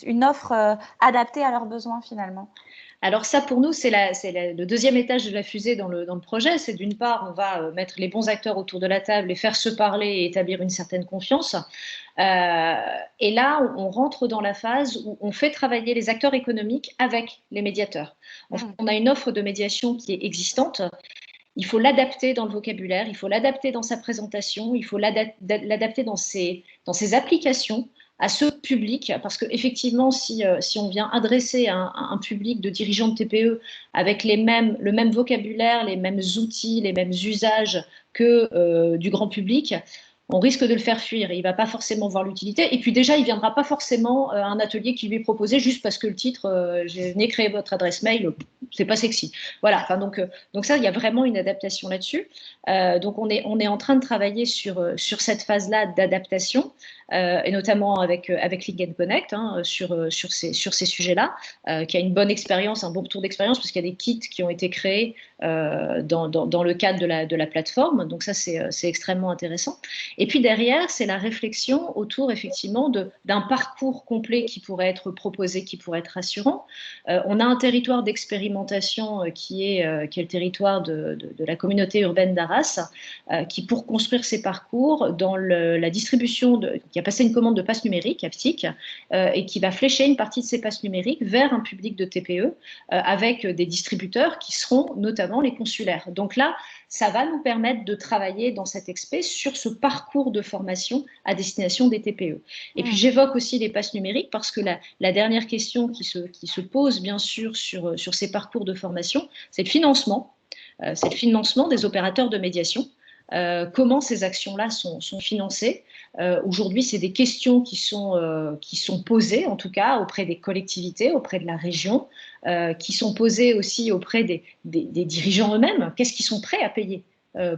une offre adaptée à leurs besoins finalement? Alors ça, pour nous, c'est le deuxième étage de la fusée dans le projet. C'est d'une part, on va mettre les bons acteurs autour de la table et faire se parler et établir une certaine confiance. Et là, on rentre dans la phase où on fait travailler les acteurs économiques avec les médiateurs. On a une offre de médiation qui est existante. Il faut l'adapter dans le vocabulaire, il faut l'adapter dans sa présentation, il faut l'adapter dans ses applications ce public, parce qu'effectivement, si on vient adresser un public de dirigeants de TPE avec le même vocabulaire, les mêmes outils, les mêmes usages que du grand public, on risque de le faire fuir. Il ne va pas forcément voir l'utilité. Et puis déjà, il ne viendra pas forcément à un atelier qui lui est proposé juste parce que le titre, j'ai venu créer votre adresse mail, c'est pas sexy. Voilà. Enfin, donc ça, il y a vraiment une adaptation là-dessus. Donc on est en train de travailler sur cette phase-là d'adaptation. Et notamment avec Link & Connect sur ces sujets-là, qui a une bonne expérience, un bon retour d'expérience, parce qu'il y a des kits qui ont été créés dans le cadre de la plateforme. Donc ça, c'est extrêmement intéressant. Et puis derrière, c'est la réflexion autour effectivement d'un parcours complet qui pourrait être proposé, qui pourrait être rassurant. On a un territoire d'expérimentation qui est le territoire de la communauté urbaine d'Arras, qui pour construire ces parcours, dans la distribution qui a passé une commande de passe numérique, Aptic, et qui va flécher une partie de ces passes numériques vers un public de TPE avec des distributeurs qui seront notamment les consulaires. Donc là, ça va nous permettre de travailler dans cette expé sur ce parcours de formation à destination des TPE. Et puis j'évoque aussi les passes numériques parce que la dernière question qui se pose bien sûr sur ces parcours de formation, c'est le financement. C'est le financement des opérateurs de médiation. Comment ces actions-là sont financées. Aujourd'hui, c'est des questions qui sont posées, en tout cas, auprès des collectivités, auprès de la région, qui sont posées aussi auprès des dirigeants eux-mêmes. Qu'est-ce qu'ils sont prêts à payer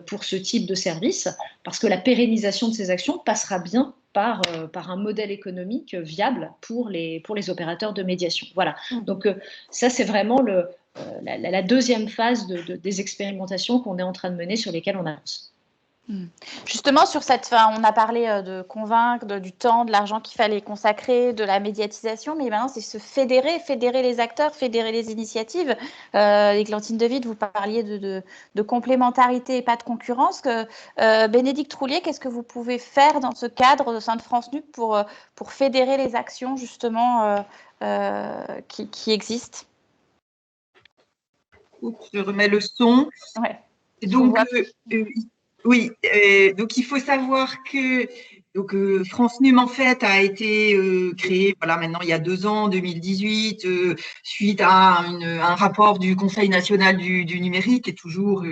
pour ce type de service? Parce que la pérennisation de ces actions passera bien par un modèle économique viable pour les opérateurs de médiation. Voilà. Donc, ça, c'est vraiment la deuxième phase des expérimentations qu'on est en train de mener, sur lesquelles on avance. Justement, sur cette fin, on a parlé de convaincre, du temps, de l'argent qu'il fallait consacrer, de la médiatisation, mais maintenant, c'est se fédérer les acteurs, fédérer les initiatives. Églantine de Witt, vous parliez de complémentarité et pas de concurrence. Bénédicte Troulier, qu'est-ce que vous pouvez faire dans ce cadre au sein de France NUP pour fédérer les actions, justement, qui existent? Je remets le son. Ouais. Donc, oui, donc il faut savoir que France NUM en fait a été créée maintenant il y a 2 ans, 2018, suite à un rapport du Conseil national du numérique, qui est toujours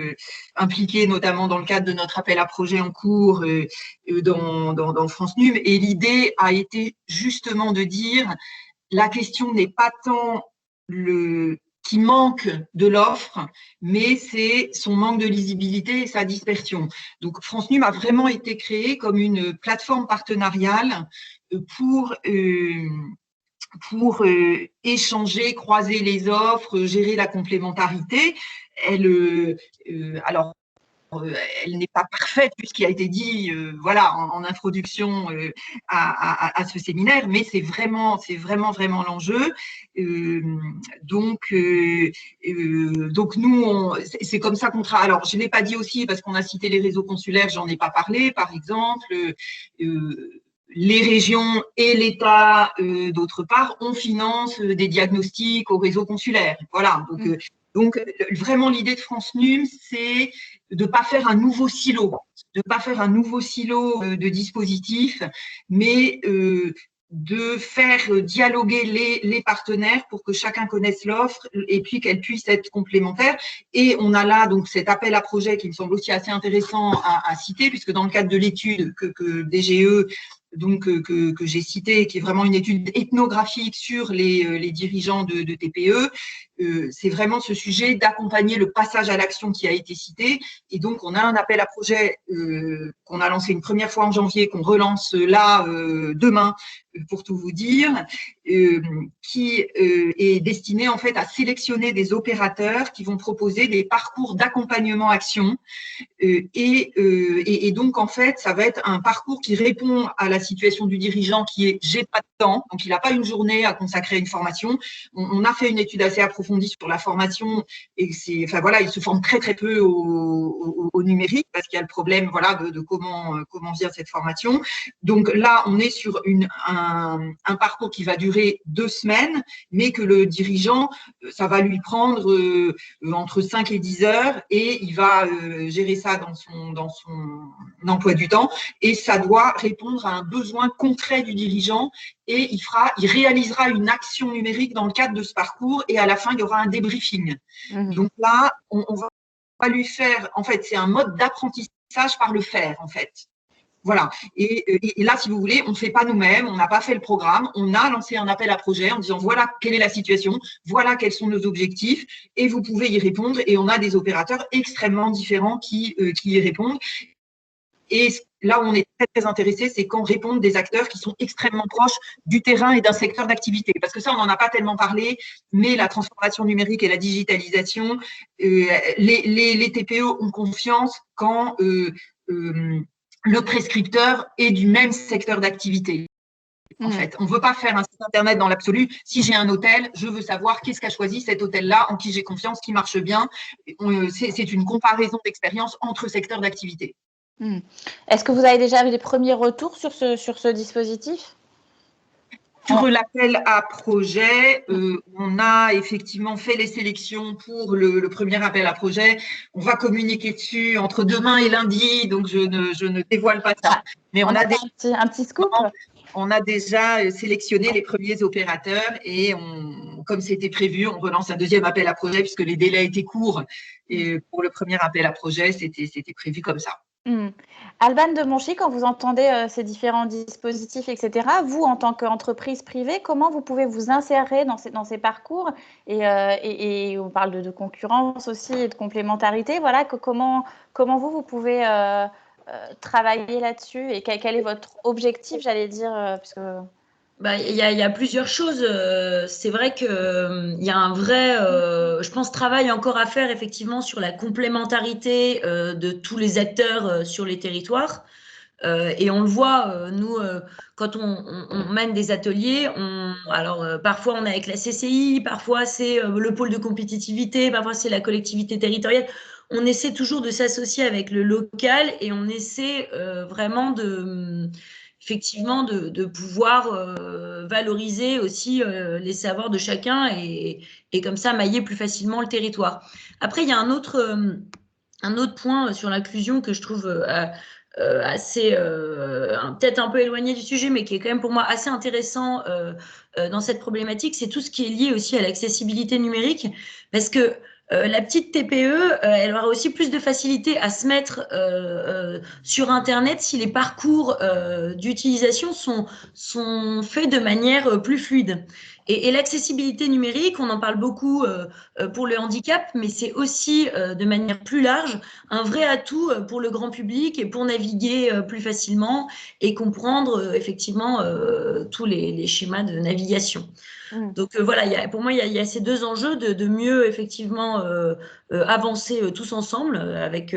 impliqué notamment dans le cadre de notre appel à projet en cours dans France NUM. Et l'idée a été justement de dire, la question n'est pas tant qui manque de l'offre, mais c'est son manque de lisibilité et sa dispersion. Donc, France NUM a vraiment été créée comme une plateforme partenariale pour échanger, croiser les offres, gérer la complémentarité. Alors, elle n'est pas parfaite, puisqu'il a été dit en introduction à ce séminaire, mais c'est vraiment l'enjeu. Donc nous, c'est comme ça qu'on travaille. Alors, je ne l'ai pas dit aussi parce qu'on a cité les réseaux consulaires, j'en ai pas parlé, par exemple. Les régions et l'État, d'autre part, on finance des diagnostics au réseau consulaire. Voilà. Donc, vraiment, l'idée de France NUM, c'est de ne pas faire un nouveau silo, de dispositifs, mais de faire dialoguer les partenaires pour que chacun connaisse l'offre et puis qu'elle puisse être complémentaire. Et on a là donc cet appel à projet qui me semble aussi assez intéressant à citer, puisque dans le cadre de l'étude que DGE que j'ai cité, qui est vraiment une étude ethnographique sur les dirigeants de TPE, c'est vraiment ce sujet d'accompagner le passage à l'action qui a été cité. Et donc, on a un appel à projet qu'on a lancé une première fois en janvier, qu'on relance là demain, pour tout vous dire, qui est destiné en fait à sélectionner des opérateurs qui vont proposer des parcours d'accompagnement action. Et donc, en fait, ça va être un parcours qui répond à la situation du dirigeant qui est « j'ai pas de temps », donc il n'a pas une journée à consacrer à une formation. On a fait une étude assez approfondie sur la formation et il se forme très très peu au numérique parce qu'il y a le problème de comment vient cette formation. Donc là, on est sur un parcours qui va durer 2 semaines, mais que le dirigeant, ça va lui prendre entre 5 et 10 heures et il va gérer ça dans son emploi du temps, et ça doit répondre à un besoin concret du dirigeant et il réalisera une action numérique dans le cadre de ce parcours et à la fin, il y aura un débriefing. Donc là, on va lui faire, en fait, c'est un mode d'apprentissage par le faire, en fait. Voilà. Et là, si vous voulez, on ne fait pas nous-mêmes, on n'a pas fait le programme, on a lancé un appel à projet en disant voilà quelle est la situation, voilà quels sont nos objectifs, et vous pouvez y répondre. Et on a des opérateurs extrêmement différents qui y répondent. Et là où on est très, très intéressé, c'est quand répondent des acteurs qui sont extrêmement proches du terrain et d'un secteur d'activité. Parce que ça, on n'en a pas tellement parlé, mais la transformation numérique et la digitalisation, les TPE ont confiance quand le prescripteur est du même secteur d'activité. En fait, on ne veut pas faire un site internet dans l'absolu. Si j'ai un hôtel, je veux savoir qu'est-ce qu'a choisi cet hôtel-là, en qui j'ai confiance, qui marche bien. C'est une comparaison d'expérience entre secteurs d'activité. Est-ce que vous avez déjà eu des premiers retours sur ce dispositif ? Sur l'appel à projet, on a effectivement fait les sélections pour le premier appel à projet. On va communiquer dessus entre demain et lundi, donc je ne dévoile pas ça. Mais on a un petit scoop. On a déjà sélectionné les premiers opérateurs et comme c'était prévu, on relance un deuxième appel à projet puisque les délais étaient courts. Et pour le premier appel à projet, c'était prévu comme ça. Alban de Monchy, quand vous entendez ces différents dispositifs, etc., vous, en tant qu'entreprise privée, comment vous pouvez vous insérer dans ces parcours et on parle de concurrence aussi et de complémentarité. Voilà, comment vous pouvez travailler là-dessus et quel est votre objectif, j'allais dire, puisque... Il y a plusieurs choses. C'est vrai qu'il y a un vrai, je pense, travail encore à faire effectivement sur la complémentarité de tous les acteurs sur les territoires. Et on le voit, nous, quand on mène des ateliers, parfois on est avec la CCI, parfois c'est le pôle de compétitivité, parfois c'est la collectivité territoriale. On essaie toujours de s'associer avec le local et on essaie vraiment effectivement de pouvoir valoriser aussi les savoirs de chacun et comme ça mailler plus facilement le territoire. Après, il y a un autre point sur l'inclusion que je trouve assez peut-être un peu éloigné du sujet, mais qui est quand même pour moi assez intéressant dans cette problématique, c'est tout ce qui est lié aussi à l'accessibilité numérique, parce que la petite TPE, elle aura aussi plus de facilité à se mettre sur Internet si les parcours d'utilisation sont faits de manière plus fluide. Et l'accessibilité numérique, on en parle beaucoup pour le handicap, mais c'est aussi de manière plus large un vrai atout pour le grand public et pour naviguer plus facilement et comprendre effectivement tous les schémas de navigation. Donc voilà, pour moi, il y a ces deux enjeux de mieux effectivement avancer tous ensemble avec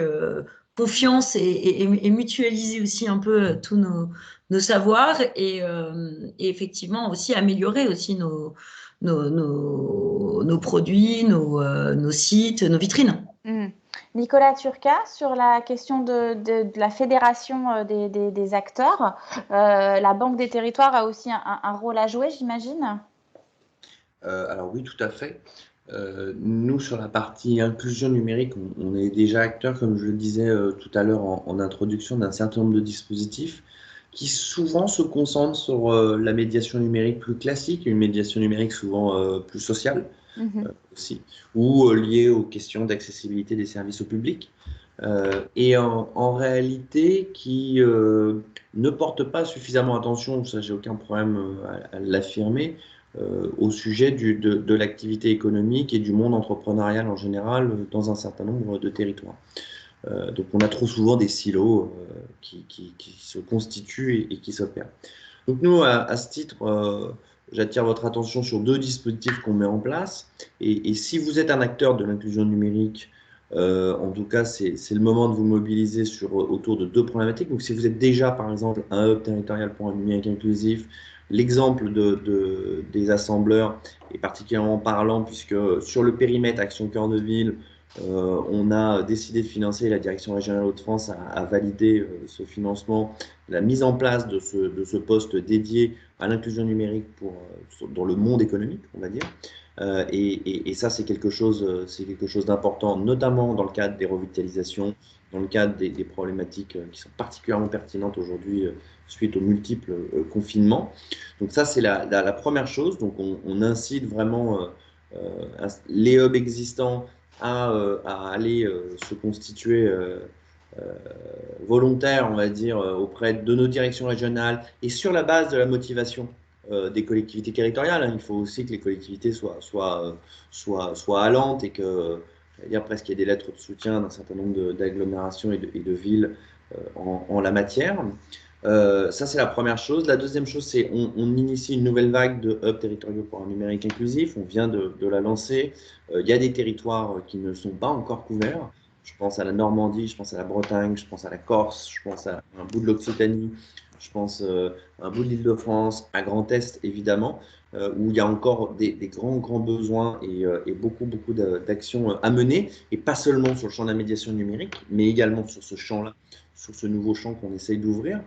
confiance et mutualiser aussi un peu tous nos savoirs et effectivement aussi améliorer aussi nos produits, nos sites, nos vitrines. Nicolas Turca, sur la question de la fédération des acteurs, la Banque des territoires a aussi un rôle à jouer, j'imagine ? Alors oui, tout à fait. Nous, sur la partie inclusion numérique, on est déjà acteurs, comme je le disais tout à l'heure en introduction, d'un certain nombre de dispositifs qui souvent se concentrent sur la médiation numérique plus classique, une médiation numérique souvent plus sociale aussi, ou liée aux questions d'accessibilité des services au public. Et en réalité, qui ne portent pas suffisamment attention, ça j'ai aucun problème à l'affirmer, au sujet de l'activité économique et du monde entrepreneurial en général dans un certain nombre de territoires. Donc on a trop souvent des silos qui se constituent et qui s'opèrent. Donc nous, à ce titre, j'attire votre attention sur deux dispositifs qu'on met en place. Et si vous êtes un acteur de l'inclusion numérique, en tout cas, c'est le moment de vous mobiliser autour de deux problématiques. Donc si vous êtes déjà, par exemple, un hub territorial pour un numérique inclusif, l'exemple des assembleurs est particulièrement parlant puisque sur le périmètre Action Cœur de Ville, on a décidé de financer, la Direction régionale Hauts-de-France a validé ce financement, la mise en place de ce poste dédié à l'inclusion numérique dans le monde économique, on va dire. Et ça, c'est quelque chose d'important, notamment dans le cadre des revitalisations, dans le cadre des problématiques qui sont particulièrement pertinentes aujourd'hui suite aux multiples confinements. Donc ça, c'est la première chose. Donc on incite vraiment les hubs existants à aller se constituer volontaires, on va dire, auprès de nos directions régionales et sur la base de la motivation des collectivités territoriales. Il faut aussi que les collectivités soient allantes et que, dire presque qu'il y ait des lettres de soutien d'un certain nombre d'agglomérations et de villes en la matière. Ça, c'est la première chose. La deuxième chose, c'est on initie une nouvelle vague de hubs territoriaux pour un numérique inclusif. On vient de la lancer. Il y a des territoires qui ne sont pas encore couverts. Je pense à la Normandie, je pense à la Bretagne, je pense à la Corse, je pense à un bout de l'Occitanie, je pense à un bout de l'Île-de-France, à Grand Est, évidemment, où il y a encore des grands besoins et beaucoup d'actions à mener, et pas seulement sur le champ de la médiation numérique, mais également sur ce champ-là, sur ce nouveau champ qu'on essaye d'ouvrir,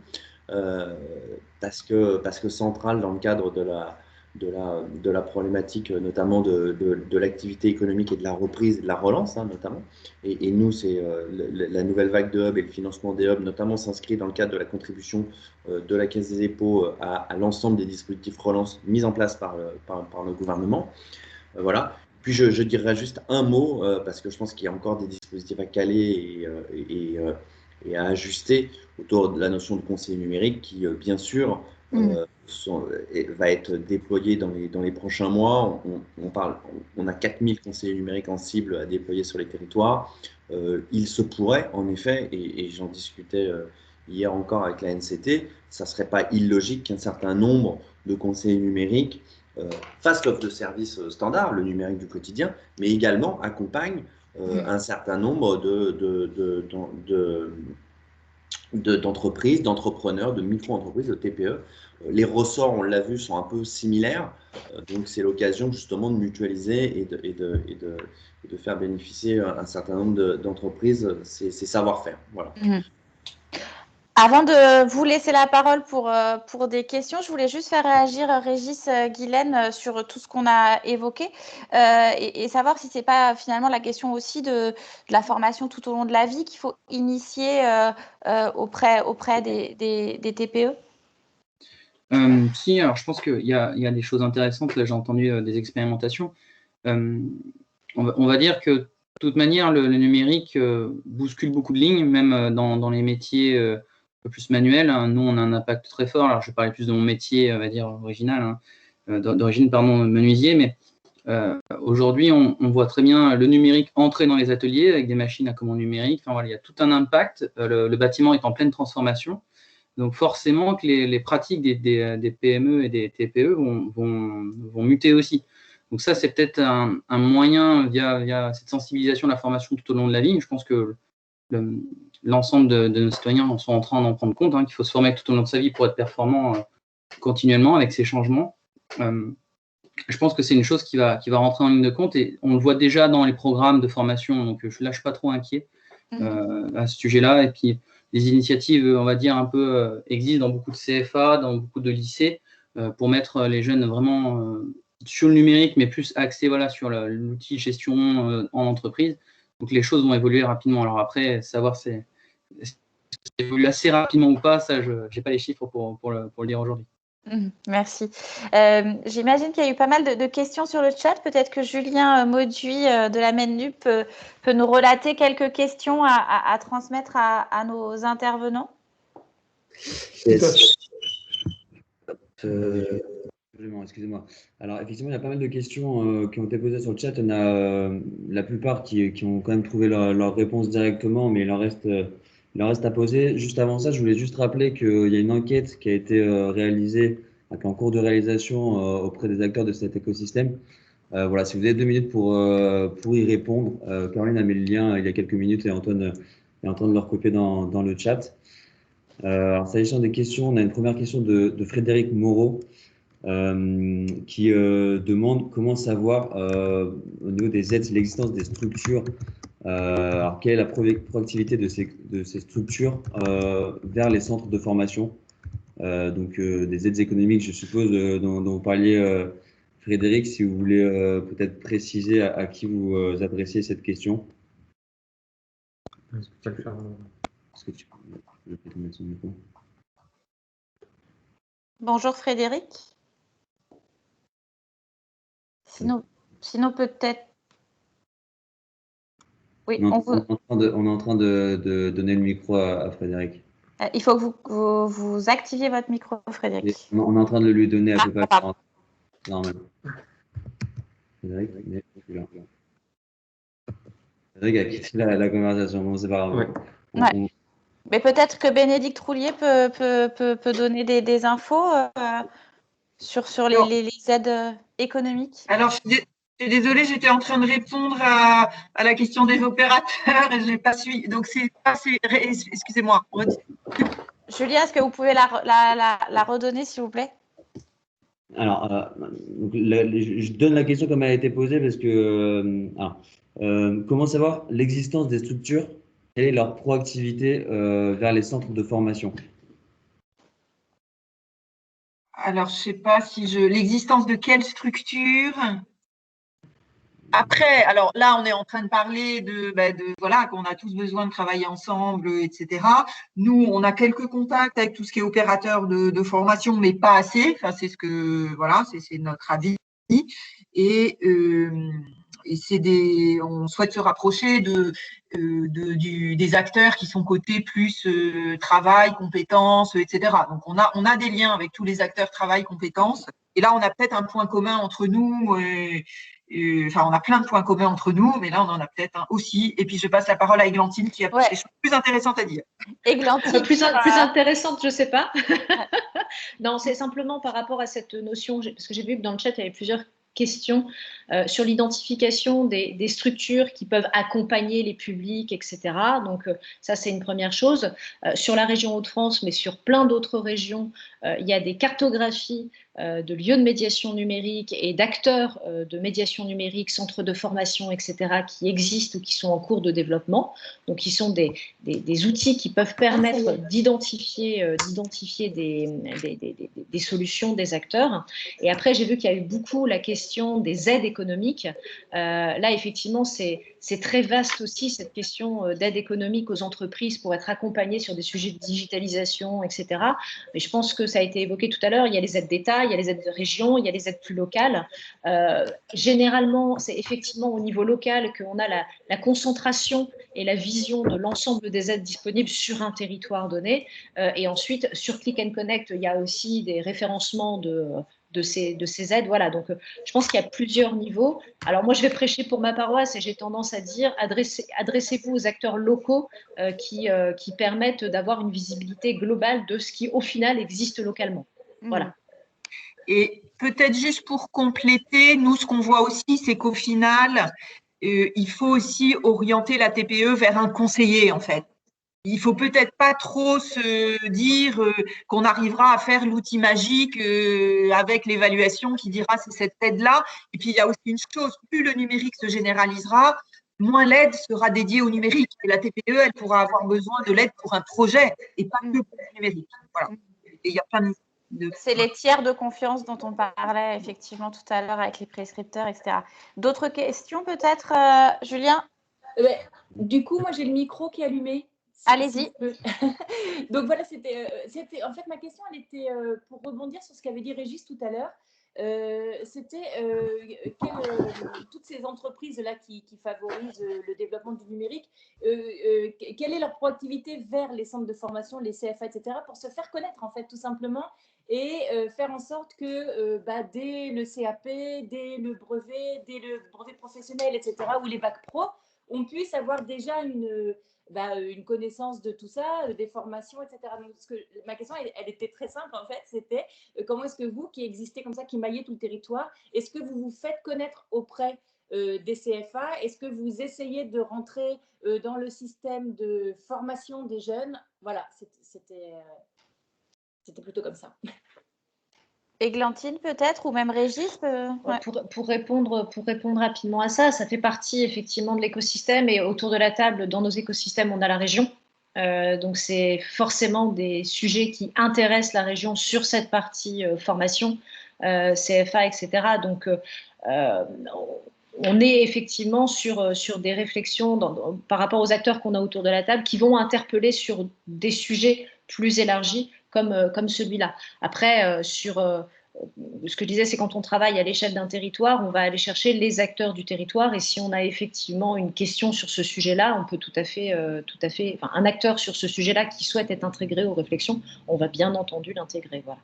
parce que central dans le cadre de la problématique, notamment de l'activité économique et de la reprise et de la relance, notamment. Et nous, c'est la nouvelle vague de hubs et le financement des hubs, notamment, s'inscrit dans le cadre de la contribution de la Caisse des dépôts à l'ensemble des dispositifs relance mis en place par le gouvernement. Voilà. Puis je dirais juste un mot, parce que je pense qu'il y a encore des dispositifs à caler et à ajuster autour de la notion de conseiller numérique qui, bien sûr, va être déployé dans les prochains mois. On a 4000 conseillers numériques en cible à déployer sur les territoires. Il se pourrait, en effet, et j'en discutais hier encore avec la NCT, ça ne serait pas illogique qu'un certain nombre de conseillers numériques fassent l'offre de services standard, le numérique du quotidien, mais également accompagnent un certain nombre d'entreprises, d'entrepreneurs, de micro-entreprises, de TPE. Les ressorts, on l'a vu, sont un peu similaires. Donc, c'est l'occasion justement de mutualiser et de faire bénéficier un certain nombre d'entreprises ces savoir-faire. Voilà. Avant de vous laisser la parole pour des questions, je voulais juste faire réagir Régis Guilaine sur tout ce qu'on a évoqué et savoir si ce n'est pas finalement la question aussi de la formation tout au long de la vie qu'il faut initier auprès des TPE. Si, alors je pense qu'il y a des choses intéressantes. Là, j'ai entendu des expérimentations. On va dire que de toute manière, le numérique bouscule beaucoup de lignes, même dans les métiers plus manuel. Nous, on a un impact très fort. Alors, je parlais plus de mon métier, on va dire, original, d'origine, menuisier, mais aujourd'hui, on voit très bien le numérique entrer dans les ateliers avec des machines à commande numérique. Enfin, voilà, il y a tout un impact. Le bâtiment est en pleine transformation. Donc, forcément, que les pratiques des PME et des TPE vont muter aussi. Donc, ça, c'est peut-être un moyen, via cette sensibilisation de la formation tout au long de la vie. Je pense que l'ensemble de nos citoyens sont en train d'en prendre compte, qu'il faut se former tout au long de sa vie pour être performant continuellement avec ces changements. Je pense que c'est une chose qui va rentrer en ligne de compte et on le voit déjà dans les programmes de formation, donc je ne suis pas trop inquiet à ce sujet-là. Et puis, les initiatives, on va dire, un peu existent dans beaucoup de CFA, dans beaucoup de lycées, pour mettre les jeunes vraiment sur le numérique, mais plus axés sur l'outil gestion en entreprise. Donc, les choses vont évoluer rapidement. Alors après, savoir si ça évolue assez rapidement ou pas, ça, je n'ai pas les chiffres pour le dire aujourd'hui. Merci. J'imagine qu'il y a eu pas mal de questions sur le chat. Peut-être que Julien Mauduit de la MENNUP peut nous relater quelques questions à transmettre à nos intervenants. Excusez-moi. Alors, effectivement, il y a pas mal de questions qui ont été posées sur le chat. Il y en a la plupart qui ont quand même trouvé leur réponse directement, mais il en reste à poser. Juste avant ça, je voulais juste rappeler qu'il y a une enquête qui a été réalisée, qui est en cours de réalisation auprès des acteurs de cet écosystème. Voilà, si vous avez 2 minutes pour y répondre, Caroline a mis le lien il y a quelques minutes et Antoine est en train de le recopier dans le chat. Alors, s'agissant des questions, on a une première question de Frédéric Moreau. Qui demande comment savoir au niveau des aides l'existence des structures, alors quelle est la proactivité de ces structures vers les centres de formation, donc des aides économiques, je suppose, dont vous parliez, Frédéric, si vous voulez peut-être préciser à qui vous adressez cette question. Est-ce que tu peux le faire Est-ce que tu peux peut-être mettre son micro? Bonjour Frédéric. Sinon peut-être. Oui, On est en train de donner le micro à Frédéric. Il faut que vous activiez votre micro, Frédéric. On est en train de le lui donner à peu près. Pardon. Normalement. Frédéric, il est là. Frédéric a quitté la conversation. Bon, c'est pas grave. Ouais. Mais peut-être que Bénédicte Roulier peut donner des infos sur les aides économiques. Alors, je suis désolée, j'étais en train de répondre à la question des opérateurs et je n'ai pas suivi. Donc, excusez-moi. Julien, est-ce que vous pouvez la redonner, s'il vous plaît? Alors, je donne la question comme elle a été posée parce que comment savoir l'existence des structures, quelle est leur proactivité vers les centres de formation? Alors, je ne sais pas si l'existence de quelle structure. Après, alors là, on est en train de parler voilà, qu'on a tous besoin de travailler ensemble, etc. Nous, on a quelques contacts avec tout ce qui est opérateur de formation, mais pas assez. Enfin, c'est voilà, c'est notre avis. Et on souhaite se rapprocher des acteurs qui sont cotés plus travail, compétences, etc. Donc, on a des liens avec tous les acteurs travail, compétences. Et là, on a peut-être un point commun entre nous. Enfin, on a plein de points communs entre nous, mais là, on en a peut-être un aussi. Et puis, je passe la parole à Églantine qui a des choses plus intéressantes à dire. Églantine, plus intéressante, je ne sais pas. Non, c'est simplement par rapport à cette notion, parce que j'ai vu que dans le chat, il y avait plusieurs questions sur l'identification des structures qui peuvent accompagner les publics, etc. Donc, ça, c'est une première chose. Sur la région Hauts-de-France, mais sur plein d'autres régions, il y a des cartographies de lieux de médiation numérique et d'acteurs de médiation numérique, centres de formation, etc., qui existent ou qui sont en cours de développement. Donc, qui sont des outils qui peuvent permettre d'identifier des solutions, des acteurs. Et après, j'ai vu qu'il y a eu beaucoup la question des aides économiques. Là, effectivement, c'est très vaste aussi, cette question d'aide économique aux entreprises pour être accompagnées sur des sujets de digitalisation, etc. Mais je pense que ça a été évoqué tout à l'heure, il y a les aides d'État, il y a les aides de région, il y a les aides plus locales. Généralement, c'est effectivement au niveau local qu'on a la concentration et la vision de l'ensemble des aides disponibles sur un territoire donné. Et ensuite, sur Click and Connect, il y a aussi des référencements de ces aides. Voilà, donc je pense qu'il y a plusieurs niveaux. Alors moi, je vais prêcher pour ma paroisse et j'ai tendance à dire adressez-vous aux acteurs locaux qui permettent d'avoir une visibilité globale de ce qui, au final, existe localement. Voilà. Et peut-être juste pour compléter, nous, ce qu'on voit aussi, c'est qu'au final, il faut aussi orienter la TPE vers un conseiller, en fait. Il faut peut-être pas trop se dire qu'on arrivera à faire l'outil magique avec l'évaluation qui dira c'est cette aide-là. Et puis, il y a aussi une chose, plus le numérique se généralisera, moins l'aide sera dédiée au numérique. Et la TPE, elle pourra avoir besoin de l'aide pour un projet et pas que pour le numérique. Voilà. Et il y a plein de... C'est les tiers de confiance dont on parlait effectivement tout à l'heure avec les prescripteurs, etc. D'autres questions peut-être, Julien? Du coup, moi j'ai le micro qui est allumé. Allez-y. Donc voilà, c'était en fait ma question, elle était pour rebondir sur ce qu'avait dit Régis tout à l'heure. C'était toutes ces entreprises-là qui favorisent le développement du numérique, quelle est leur proactivité vers les centres de formation, les CFA, etc., pour se faire connaître, en fait, tout simplement, et faire en sorte que dès le CAP, dès le brevet professionnel, etc., ou les bacs pro, on puisse avoir déjà une connaissance de tout ça, des formations, etc. Donc, ma question, elle était très simple, en fait, c'était comment est-ce que vous, qui existez comme ça, qui maillez tout le territoire, est-ce que vous vous faites connaître auprès des CFA? Est-ce que vous essayez de rentrer dans le système de formation des jeunes? Voilà, c'était plutôt comme ça. Églantine peut-être, ou même Régis ouais. Pour répondre rapidement à ça, ça fait partie effectivement de l'écosystème, et autour de la table, dans nos écosystèmes, on a la région. Donc c'est forcément des sujets qui intéressent la région sur cette partie formation, CFA, etc. Donc on est effectivement sur des réflexions par rapport aux acteurs qu'on a autour de la table qui vont interpeller sur des sujets plus élargis comme celui-là. Après, ce que je disais, c'est quand on travaille à l'échelle d'un territoire, on va aller chercher les acteurs du territoire, et si on a effectivement une question sur ce sujet-là, on peut tout à fait, enfin, un acteur sur ce sujet-là qui souhaite être intégré aux réflexions, on va bien entendu l'intégrer. Voilà.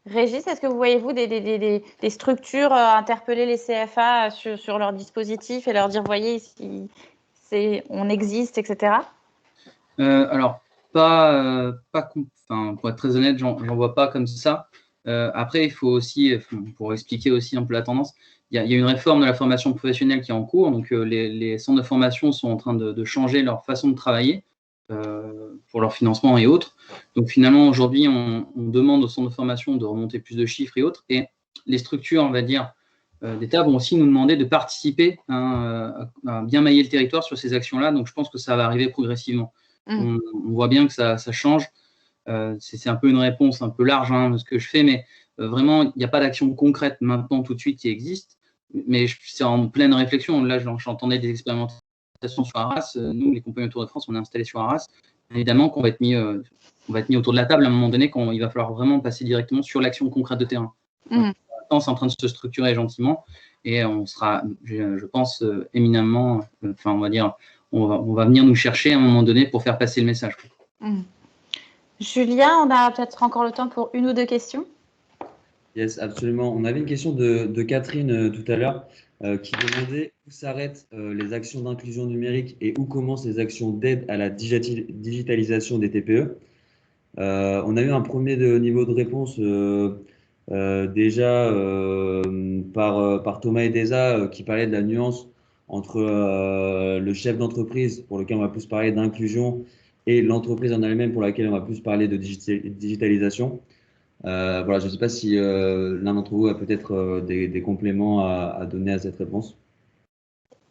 Régis, est-ce que vous voyez-vous des structures interpeller les CFA sur leur dispositif et leur dire, voyez, on existe, etc. Alors, enfin, pour être très honnête, j'en vois pas comme ça. Après, il faut aussi, pour expliquer aussi un peu la tendance, il y a une réforme de la formation professionnelle qui est en cours. Donc, les centres de formation sont en train de changer leur façon de travailler pour leur financement et autres. Donc, finalement, aujourd'hui, on demande aux centres de formation de remonter plus de chiffres et autres. Et les structures, on va dire, d'État vont aussi nous demander de participer à bien mailler le territoire sur ces actions-là. Donc, je pense que ça va arriver progressivement. On voit bien que ça change. C'est un peu une réponse un peu large de ce que je fais, mais vraiment, il n'y a pas d'action concrète maintenant tout de suite qui existe. Mais c'est en pleine réflexion. Là, j'entendais des expérimentations sur Arras. Nous, les compagnies Tour de France, on est installés sur Arras. Évidemment qu'on va être mis autour de la table à un moment donné quand il va falloir vraiment passer directement sur l'action concrète de terrain. Donc, c'est en train de se structurer gentiment et on sera, je pense, éminemment, enfin, on va dire, on va venir nous chercher à un moment donné pour faire passer le message. Julien, on a peut-être encore le temps pour une ou deux questions. Yes, absolument. On avait une question de Catherine tout à l'heure qui demandait où s'arrêtent les actions d'inclusion numérique et où commencent les actions d'aide à la digitalisation des TPE. On a eu un premier niveau de réponse déjà par Thomas Edeza qui parlait de la nuance entre le chef d'entreprise pour lequel on va plus parler d'inclusion et l'entreprise en elle-même pour laquelle on va plus parler de digitalisation. Voilà, je ne sais pas si l'un d'entre vous a peut-être des compléments à donner à cette réponse.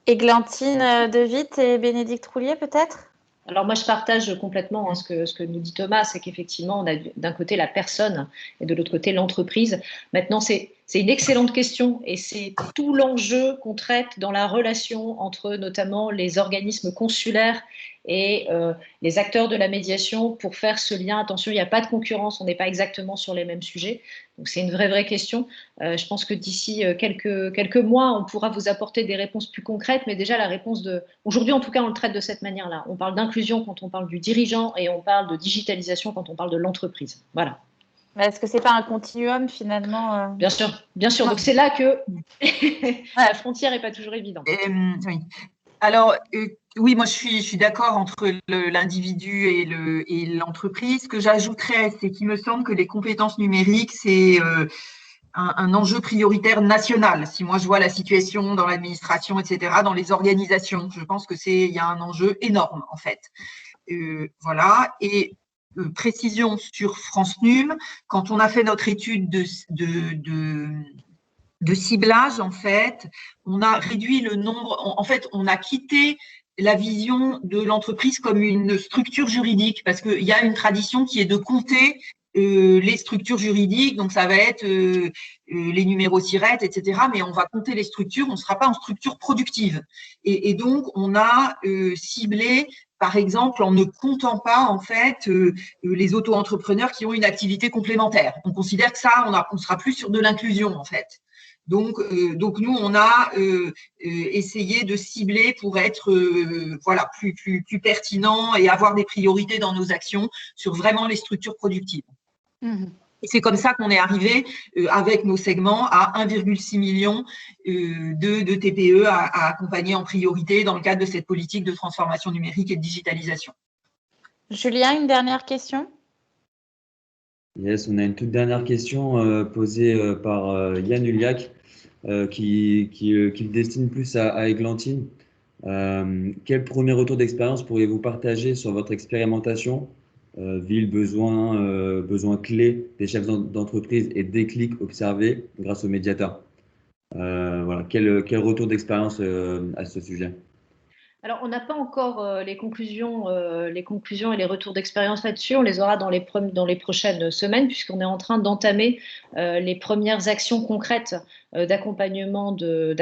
Églantine De Witt et Bénédicte Roulier, peut-être? Alors moi, je partage complètement ce que nous dit Thomas, c'est qu'effectivement, on a d'un côté la personne et de l'autre côté l'entreprise. Maintenant, c'est une excellente question et c'est tout l'enjeu qu'on traite dans la relation entre notamment les organismes consulaires et les acteurs de la médiation pour faire ce lien. Attention, il n'y a pas de concurrence, on n'est pas exactement sur les mêmes sujets. Donc c'est une vraie question. Je pense que d'ici quelques mois, on pourra vous apporter des réponses plus concrètes, mais déjà la réponse aujourd'hui, en tout cas, on le traite de cette manière-là. On parle d'inclusion quand on parle du dirigeant et on parle de digitalisation quand on parle de l'entreprise. Voilà. Est-ce que ce n'est pas un continuum finalement Bien sûr, bien sûr. Donc c'est là que la frontière n'est pas toujours évidente. Oui. Alors, oui, moi je suis d'accord entre l'individu et l'entreprise. Ce que j'ajouterais, c'est qu'il me semble que les compétences numériques, c'est un enjeu prioritaire national. Si moi je vois la situation dans l'administration, etc., dans les organisations, je pense il y a un enjeu énorme en fait. Voilà. Et précision sur France Num, quand on a fait notre étude de ciblage, en fait, on a réduit le nombre, en fait, on a quitté la vision de l'entreprise comme une structure juridique, parce qu'il y a une tradition qui est de compter les structures juridiques, donc ça va être les numéros SIRET, etc., mais on va compter les structures, on ne sera pas en structure productive. Et donc, on a ciblé, par exemple, en ne comptant pas, en fait, les auto-entrepreneurs qui ont une activité complémentaire. On considère que ça, on sera plus sur de l'inclusion, en fait. Donc nous, on a essayé de cibler pour être voilà, plus pertinent et avoir des priorités dans nos actions sur vraiment les structures productives. Et c'est comme ça qu'on est arrivé avec nos segments à 1,6 million de TPE à accompagner en priorité dans le cadre de cette politique de transformation numérique et de digitalisation. Julien, une dernière question? Yes, on a une toute dernière question posée par Yann Uliac qui le destine plus à Églantine. Quel premier retour d'expérience pourriez-vous partager sur votre expérimentation ville, besoin clés des chefs d'entreprise et déclics observés grâce au médiateur? Voilà, quel retour d'expérience à ce sujet? Alors, on n'a pas encore les conclusions et les retours d'expérience là-dessus. On les aura dans les prochaines semaines, puisqu'on est en train d'entamer les premières actions concrètes d'accompagnement de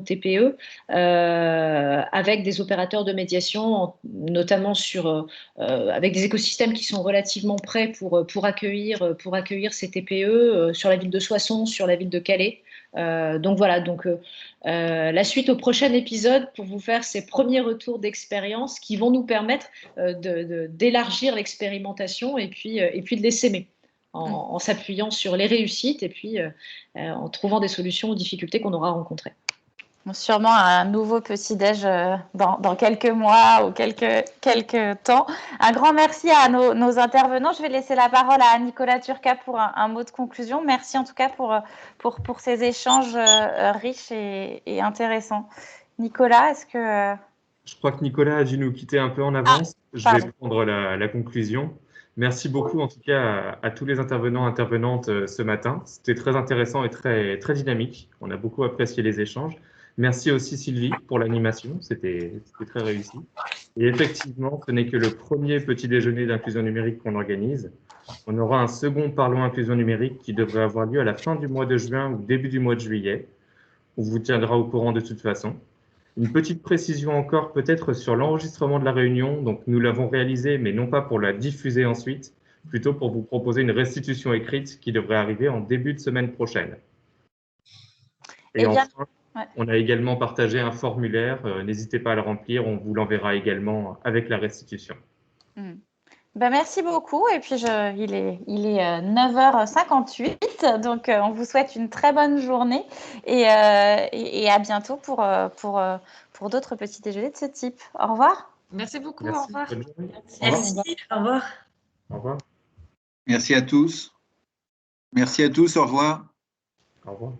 TPE avec des opérateurs de médiation, notamment avec des écosystèmes qui sont relativement prêts pour accueillir ces TPE sur la ville de Soissons, sur la ville de Calais. Donc voilà, la suite au prochain épisode pour vous faire ces premiers retours d'expérience qui vont nous permettre d'élargir l'expérimentation et puis de les s'aimer en s'appuyant sur les réussites et puis en trouvant des solutions aux difficultés qu'on aura rencontrées. Sûrement un nouveau petit-déj dans quelques mois ou quelques temps. Un grand merci à nos intervenants. Je vais laisser la parole à Nicolas Turca pour un mot de conclusion. Merci en tout cas pour ces échanges riches et intéressants. Nicolas, est-ce que… Je crois que Nicolas a dû nous quitter un peu en avance. Je vais prendre la conclusion. Merci beaucoup en tout cas à tous les intervenants et intervenantes ce matin. C'était très intéressant et très, très dynamique. On a beaucoup apprécié les échanges. Merci aussi Sylvie pour l'animation, c'était très réussi. Et effectivement, ce n'est que le premier petit déjeuner d'inclusion numérique qu'on organise. On aura un second Parlons Inclusion numérique qui devrait avoir lieu à la fin du mois de juin ou début du mois de juillet. On vous tiendra au courant de toute façon. Une petite précision encore peut-être sur l'enregistrement de la réunion. Donc nous l'avons réalisé, mais non pas pour la diffuser ensuite, plutôt pour vous proposer une restitution écrite qui devrait arriver en début de semaine prochaine. Et enfin, on a également partagé un formulaire. N'hésitez pas à le remplir. On vous l'enverra également avec la restitution. Merci beaucoup. Et puis, il est 9h58. Donc, on vous souhaite une très bonne journée et à bientôt pour d'autres petits déjeuners de ce type. Au revoir. Merci beaucoup. Merci. Au revoir. Merci. Au revoir. Au revoir. Merci à tous. Merci à tous. Au revoir. Au revoir.